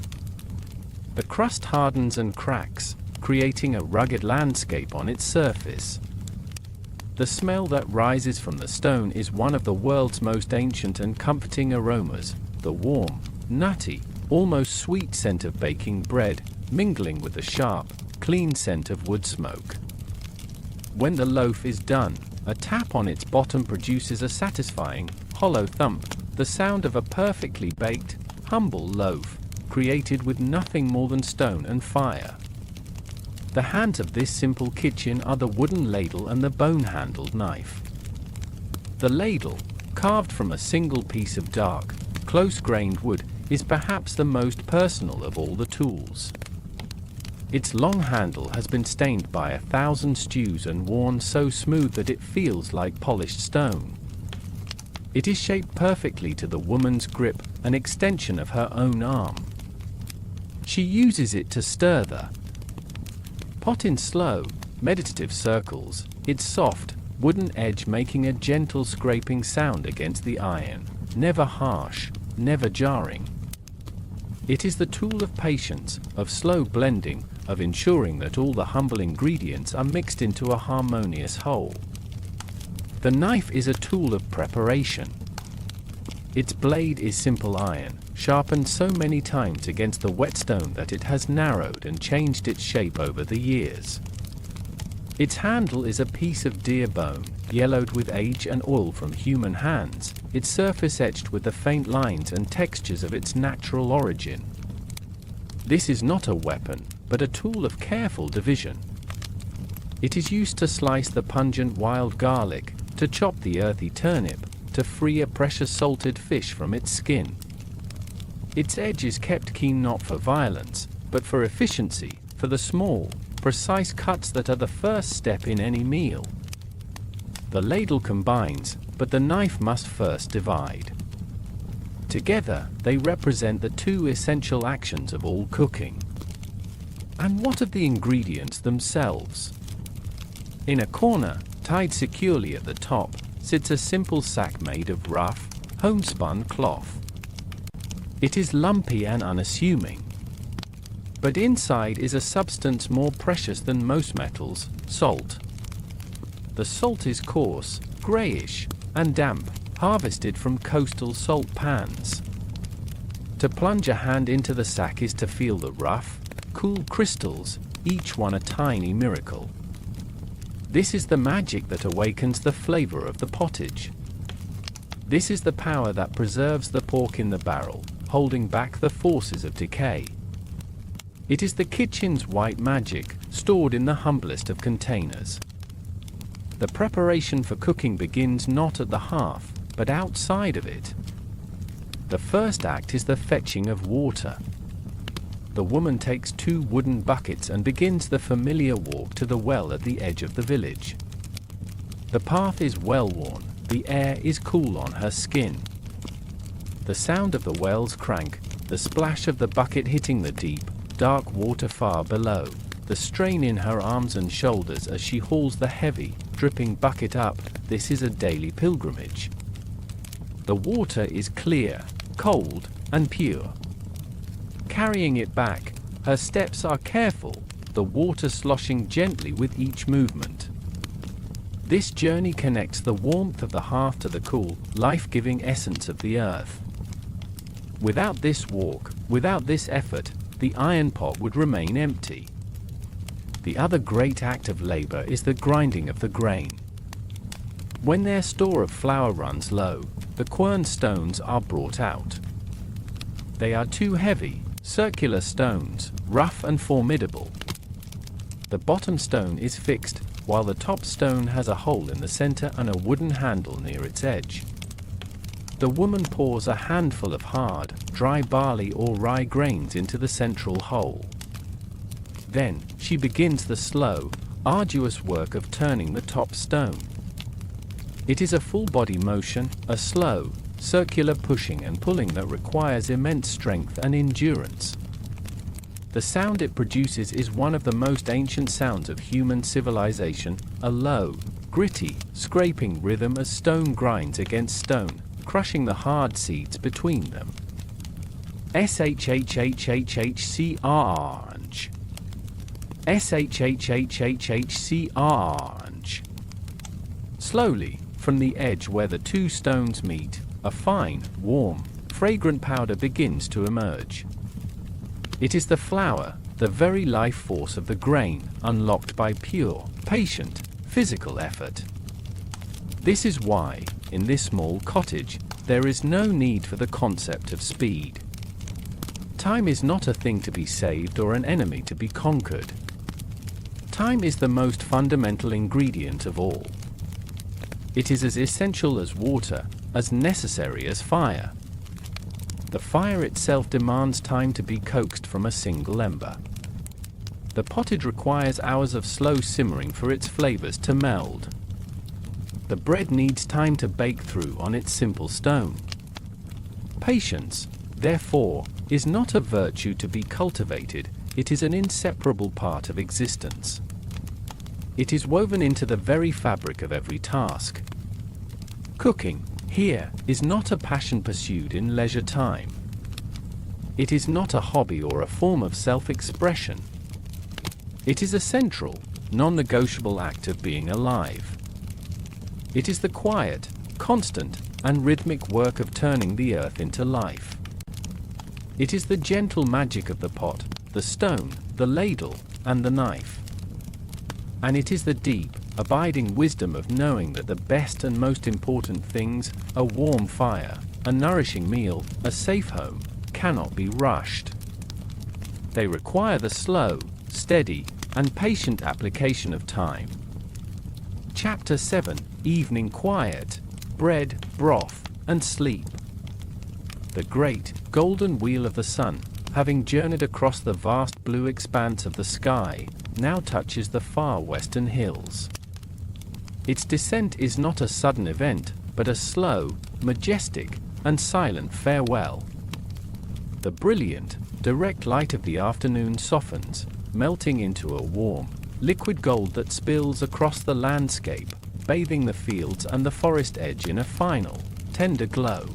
The crust hardens and cracks, creating a rugged landscape on its surface. The smell that rises from the stone is one of the world's most ancient and comforting aromas, the warm, nutty, almost sweet scent of baking bread, mingling with the sharp, clean scent of wood smoke. When the loaf is done, a tap on its bottom produces a satisfying, hollow thump, the sound of a perfectly baked, humble loaf, created with nothing more than stone and fire. The hands of this simple kitchen are the wooden ladle and the bone-handled knife. The ladle, carved from a single piece of dark, close-grained wood, is perhaps the most personal of all the tools. Its long handle has been stained by 1,000 stews and worn so smooth that it feels like polished stone. It is shaped perfectly to the woman's grip, an extension of her own arm. She uses it to stir the pot in slow, meditative circles, its soft, wooden edge making a gentle scraping sound against the iron, never harsh, never jarring. It is the tool of patience, of slow blending, of ensuring that all the humble ingredients are mixed into a harmonious whole. The knife is a tool of preparation. Its blade is simple iron, sharpened so many times against the whetstone that it has narrowed and changed its shape over the years. Its handle is a piece of deer bone, yellowed with age and oil from human hands, its surface etched with the faint lines and textures of its natural origin. This is not a weapon, but a tool of careful division. It is used to slice the pungent wild garlic, to chop the earthy turnip, to free a precious salted fish from its skin. Its edge is kept keen not for violence, but for efficiency, for the small, precise cuts that are the first step in any meal. The ladle combines, but the knife must first divide. Together, they represent the two essential actions of all cooking. And what of the ingredients themselves? In a corner, tied securely at the top, sits a simple sack made of rough, homespun cloth. It is lumpy and unassuming. But inside is a substance more precious than most metals, salt. The salt is coarse, grayish, and damp, harvested from coastal salt pans. To plunge a hand into the sack is to feel the rough, cool crystals, each one a tiny miracle. This is the magic that awakens the flavor of the pottage. This is the power that preserves the pork in the barrel, holding back the forces of decay. It is the kitchen's white magic, stored in the humblest of containers. The preparation for cooking begins not at the hearth, but outside of it. The first act is the fetching of water. The woman takes 2 wooden buckets and begins the familiar walk to the well at the edge of the village. The path is well-worn, the air is cool on her skin. The sound of the well's crank, the splash of the bucket hitting the deep, dark water far below, the strain in her arms and shoulders as she hauls the heavy, dripping bucket up, this is a daily pilgrimage. The water is clear, cold, and pure. Carrying it back, her steps are careful, the water sloshing gently with each movement. This journey connects the warmth of the hearth to the cool, life-giving essence of the earth. Without this walk, without this effort, the iron pot would remain empty. The other great act of labor is the grinding of the grain. When their store of flour runs low, the quern stones are brought out. They are 2 heavy, circular stones, rough and formidable. The bottom stone is fixed, while the top stone has a hole in the center and a wooden handle near its edge. The woman pours a handful of hard, dry barley or rye grains into the central hole. Then, she begins the slow, arduous work of turning the top stone. It is a full-body motion, a slow, circular pushing and pulling that requires immense strength and endurance. The sound it produces is one of the most ancient sounds of human civilization, a low, gritty, scraping rhythm as stone grinds against stone, crushing the hard seeds between them. Shhhhhhcrnch. Shhhhhcrnch. Slowly, from the edge where the 2 stones meet, a fine, warm, fragrant powder begins to emerge. It is the flour, the very life force of the grain, unlocked by pure, patient, physical effort. This is why, in this small cottage, there is no need for the concept of speed. Time is not a thing to be saved or an enemy to be conquered. Time is the most fundamental ingredient of all. It is as essential as water, as necessary as fire. The fire itself demands time to be coaxed from a single ember. The pottage requires hours of slow simmering for its flavors to meld. The bread needs time to bake through on its simple stone. Patience, therefore, is not a virtue to be cultivated, it is an inseparable part of existence. It is woven into the very fabric of every task. Cooking, here, is not a passion pursued in leisure time. It is not a hobby or a form of self-expression. It is a central, non-negotiable act of being alive. It is the quiet, constant, and rhythmic work of turning the earth into life. It is the gentle magic of the pot, the stone, the ladle, and the knife. And it is the deep, abiding wisdom of knowing that the best and most important things, a warm fire, a nourishing meal, a safe home, cannot be rushed. They require the slow, steady, and patient application of time. Chapter 7: Evening Quiet, Bread, Broth, and Sleep. The great, golden wheel of the sun, having journeyed across the vast blue expanse of the sky, now touches the far western hills. Its descent is not a sudden event, but a slow, majestic, and silent farewell. The brilliant, direct light of the afternoon softens, melting into a warm, liquid gold that spills across the landscape, bathing the fields and the forest edge in a final, tender glow.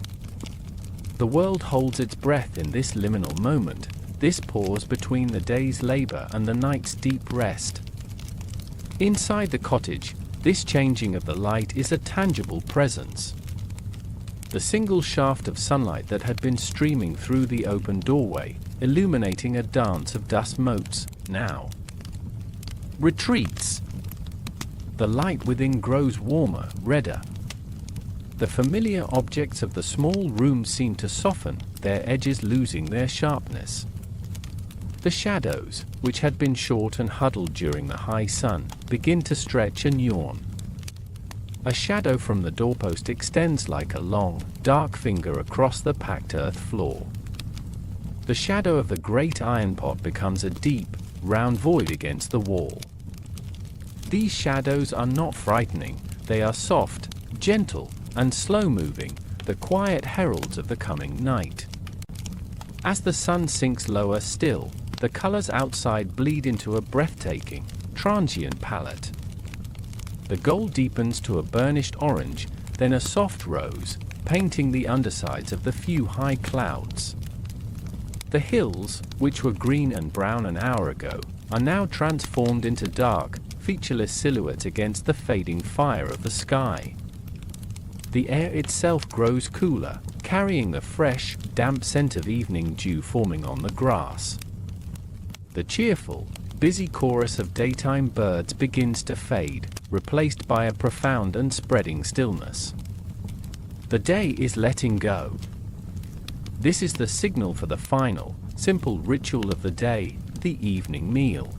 The world holds its breath in this liminal moment, this pause between the day's labor and the night's deep rest. Inside the cottage, this changing of the light is a tangible presence. The single shaft of sunlight that had been streaming through the open doorway, illuminating a dance of dust motes, now retreats. The light within grows warmer, redder. The familiar objects of the small room seem to soften, their edges losing their sharpness. The shadows, which had been short and huddled during the high sun, begin to stretch and yawn. A shadow from the doorpost extends like a long, dark finger across the packed earth floor. The shadow of the great iron pot becomes a deep, round void against the wall. These shadows are not frightening, they are soft, gentle, and slow-moving, the quiet heralds of the coming night. As the sun sinks lower still, the colors outside bleed into a breathtaking, transient palette. The gold deepens to a burnished orange, then a soft rose, painting the undersides of the few high clouds. The hills, which were green and brown an hour ago, are now transformed into dark, featureless silhouettes against the fading fire of the sky. The air itself grows cooler, carrying the fresh, damp scent of evening dew forming on the grass. The cheerful, busy chorus of daytime birds begins to fade, replaced by a profound and spreading stillness. The day is letting go. This is the signal for the final, simple ritual of the day, the evening meal.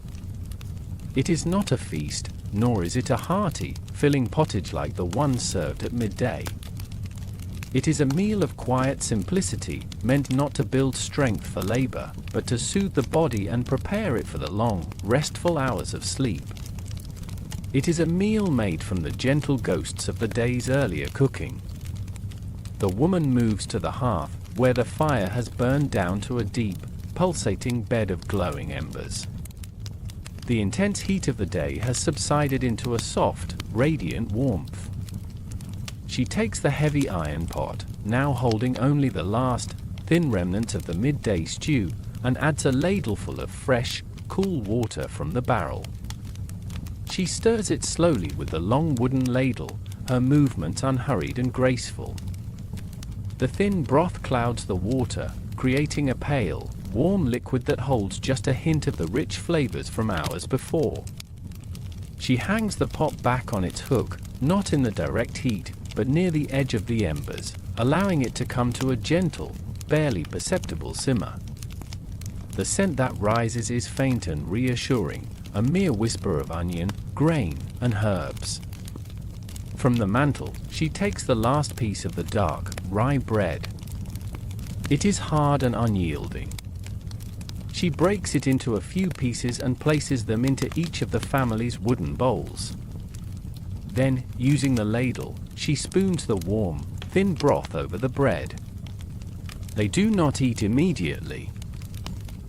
It is not a feast, nor is it a hearty, filling pottage like the one served at midday. It is a meal of quiet simplicity, meant not to build strength for labor, but to soothe the body and prepare it for the long, restful hours of sleep. It is a meal made from the gentle ghosts of the day's earlier cooking. The woman moves to the hearth, where the fire has burned down to a deep, pulsating bed of glowing embers. The intense heat of the day has subsided into a soft, radiant warmth. She takes the heavy iron pot, now holding only the last, thin remnants of the midday stew, and adds a ladleful of fresh, cool water from the barrel. She stirs it slowly with the long wooden ladle, her movements unhurried and graceful. The thin broth clouds the water, creating a pale, warm liquid that holds just a hint of the rich flavors from hours before. She hangs the pot back on its hook, not in the direct heat, but near the edge of the embers, allowing it to come to a gentle, barely perceptible simmer. The scent that rises is faint and reassuring, a mere whisper of onion, grain, and herbs. From the mantel, she takes the last piece of the dark, rye bread. It is hard and unyielding. She breaks it into a few pieces and places them into each of the family's wooden bowls. Then, using the ladle, she spoons the warm, thin broth over the bread. They do not eat immediately.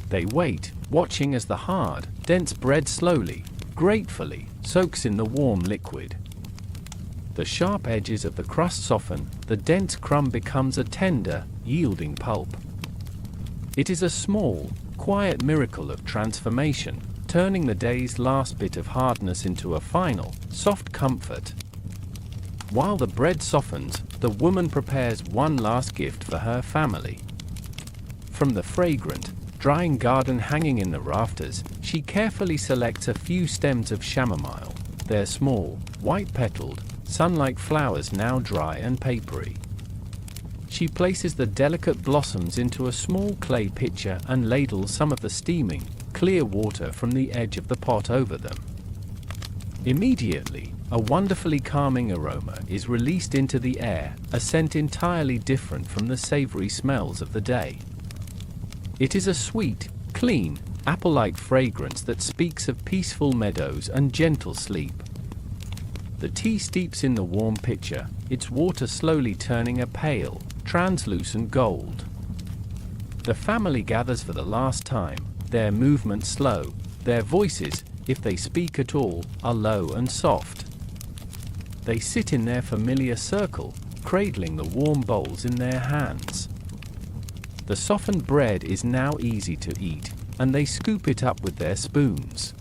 They wait, watching as the hard, dense bread slowly, gratefully, soaks in the warm liquid. The sharp edges of the crust soften, the dense crumb becomes a tender, yielding pulp. It is a small, quiet miracle of transformation, turning the day's last bit of hardness into a final, soft comfort. While the bread softens, the woman prepares one last gift for her family. From the fragrant, drying garden hanging in the rafters, she carefully selects a few stems of chamomile, their small, white-petaled, sun-like flowers now dry and papery. She places the delicate blossoms into a small clay pitcher and ladles some of the steaming, clear water from the edge of the pot over them. Immediately, a wonderfully calming aroma is released into the air, a scent entirely different from the savory smells of the day. It is a sweet, clean, apple-like fragrance that speaks of peaceful meadows and gentle sleep. The tea steeps in the warm pitcher, its water slowly turning a pale, translucent gold. The family gathers for the last time, their movements slow, their voices, if they speak at all, are low and soft. They sit in their familiar circle, cradling the warm bowls in their hands. The softened bread is now easy to eat, and they scoop it up with their spoons.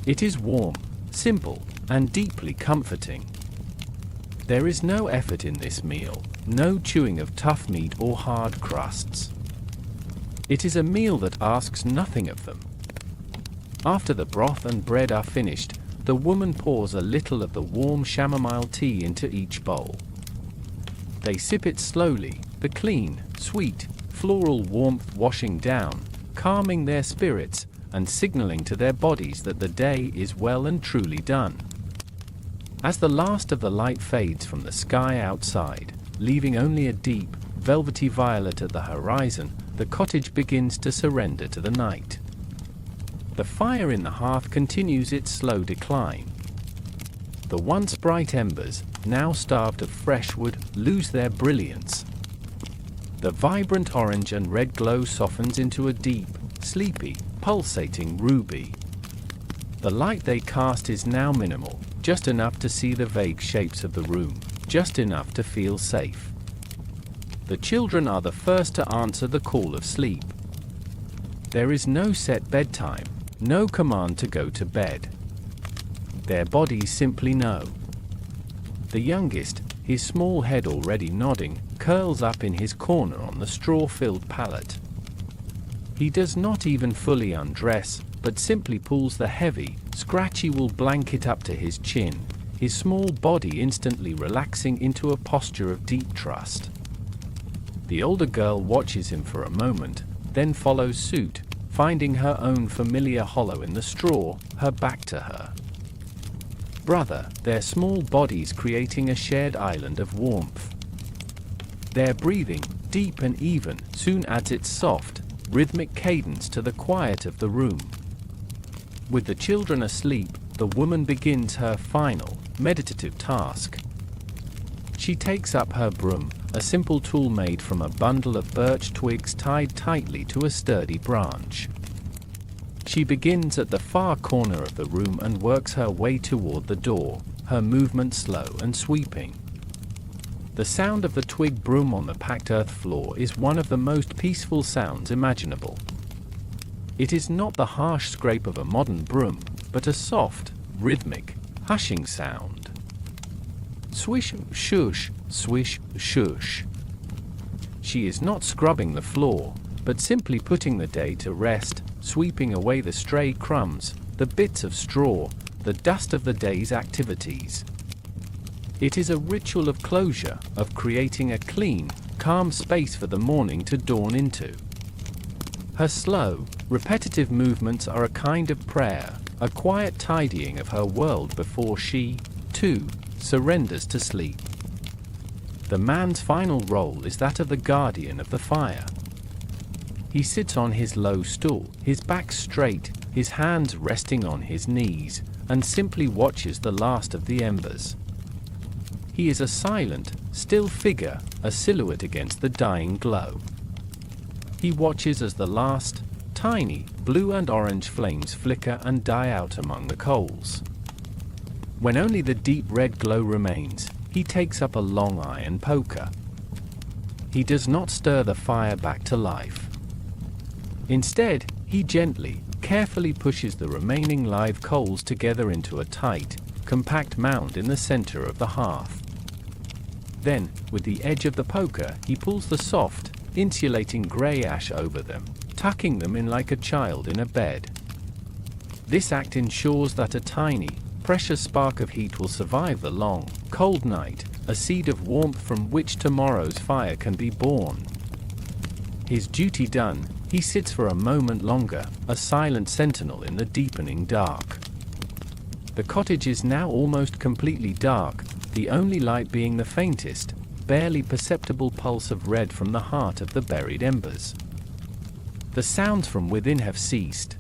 It is warm, simple, and deeply comforting. There is no effort in this meal, no chewing of tough meat or hard crusts. It is a meal that asks nothing of them. After the broth and bread are finished, the woman pours a little of the warm chamomile tea into each bowl. They sip it slowly, the clean, sweet, floral warmth washing down, calming their spirits, and signaling to their bodies that the day is well and truly done. As the last of the light fades from the sky outside, leaving only a deep, velvety violet at the horizon, the cottage begins to surrender to the night. The fire in the hearth continues its slow decline. The once bright embers, now starved of fresh wood, lose their brilliance. The vibrant orange and red glow softens into a deep, sleepy, pulsating ruby. The light they cast is now minimal, just enough to see the vague shapes of the room, just enough to feel safe. The children are the first to answer the call of sleep. There is no set bedtime, no command to go to bed. Their bodies simply know. The youngest, his small head already nodding, curls up in his corner on the straw-filled pallet. He does not even fully undress, but simply pulls the heavy, scratchy wool blanket up to his chin, his small body instantly relaxing into a posture of deep trust. The older girl watches him for a moment, then follows suit, finding her own familiar hollow in the straw, her back to her brother, their small bodies creating a shared island of warmth. Their breathing, deep and even, soon adds its soft, rhythmic cadence to the quiet of the room. With the children asleep, the woman begins her final, meditative task. She takes up her broom, a simple tool made from a bundle of birch twigs tied tightly to a sturdy branch. She begins at the far corner of the room and works her way toward the door, her movement slow and sweeping. The sound of the twig broom on the packed earth floor is one of the most peaceful sounds imaginable. It is not the harsh scrape of a modern broom, but a soft, rhythmic, hushing sound. Swish, shush, swish, shush. She is not scrubbing the floor, but simply putting the day to rest, sweeping away the stray crumbs, the bits of straw, the dust of the day's activities. It is a ritual of closure, of creating a clean, calm space for the morning to dawn into. Her slow, repetitive movements are a kind of prayer, a quiet tidying of her world before she, too, surrenders to sleep. The man's final role is that of the guardian of the fire. He sits on his low stool, his back straight, his hands resting on his knees, and simply watches the last of the embers. He is a silent, still figure, a silhouette against the dying glow. He watches as the last, tiny, blue and orange flames flicker and die out among the coals. When only the deep red glow remains, he takes up a long iron poker. He does not stir the fire back to life. Instead, he gently, carefully pushes the remaining live coals together into a tight, compact mound in the center of the hearth. Then, with the edge of the poker, he pulls the soft, insulating gray ash over them, tucking them in like a child in a bed. This act ensures that a tiny, precious spark of heat will survive the long, cold night, a seed of warmth from which tomorrow's fire can be born. His duty done, he sits for a moment longer, a silent sentinel in the deepening dark. The cottage is now almost completely dark, the only light being the faintest, barely perceptible pulse of red from the heart of the buried embers. The sounds from within have ceased.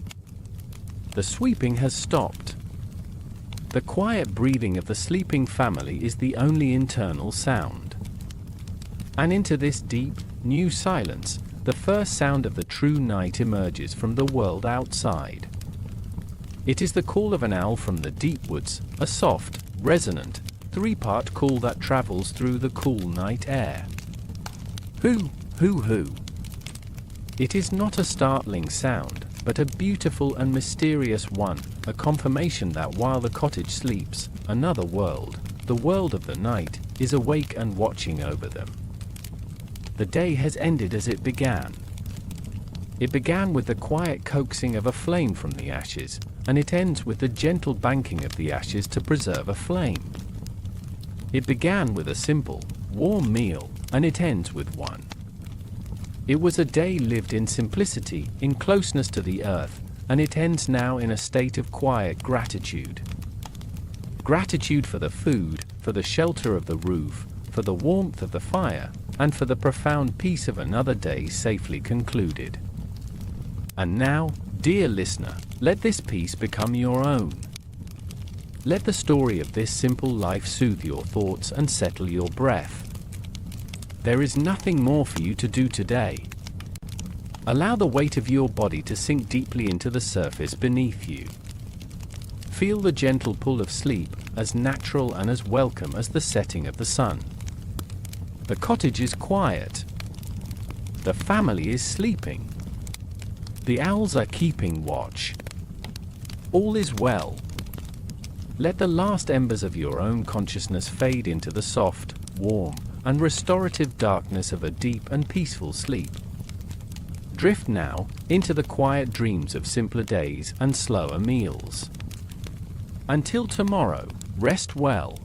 The sweeping has stopped. The quiet breathing of the sleeping family is the only internal sound. And into this deep, new silence, the first sound of the true night emerges from the world outside. It is the call of an owl from the deep woods, a soft, resonant, three-part call that travels through the cool night air. Hoo, hoo, hoo. It is not a startling sound, but a beautiful and mysterious one, a confirmation that while the cottage sleeps, another world, the world of the night, is awake and watching over them. The day has ended as it began. It began with the quiet coaxing of a flame from the ashes, and it ends with the gentle banking of the ashes to preserve a flame. It began with a simple, warm meal, and it ends with one. It was a day lived in simplicity, in closeness to the earth, and it ends now in a state of quiet gratitude. Gratitude for the food, for the shelter of the roof, for the warmth of the fire, and for the profound peace of another day safely concluded. And now, dear listener, let this peace become your own. Let the story of this simple life soothe your thoughts and settle your breath. There is nothing more for you to do today. Allow the weight of your body to sink deeply into the surface beneath you. Feel the gentle pull of sleep, as natural and as welcome as the setting of the sun. The cottage is quiet. The family is sleeping. The owls are keeping watch. All is well. Let the last embers of your own consciousness fade into the soft, warm, and restorative darkness of a deep and peaceful sleep. Drift now into the quiet dreams of simpler days and slower meals. Until tomorrow, rest well.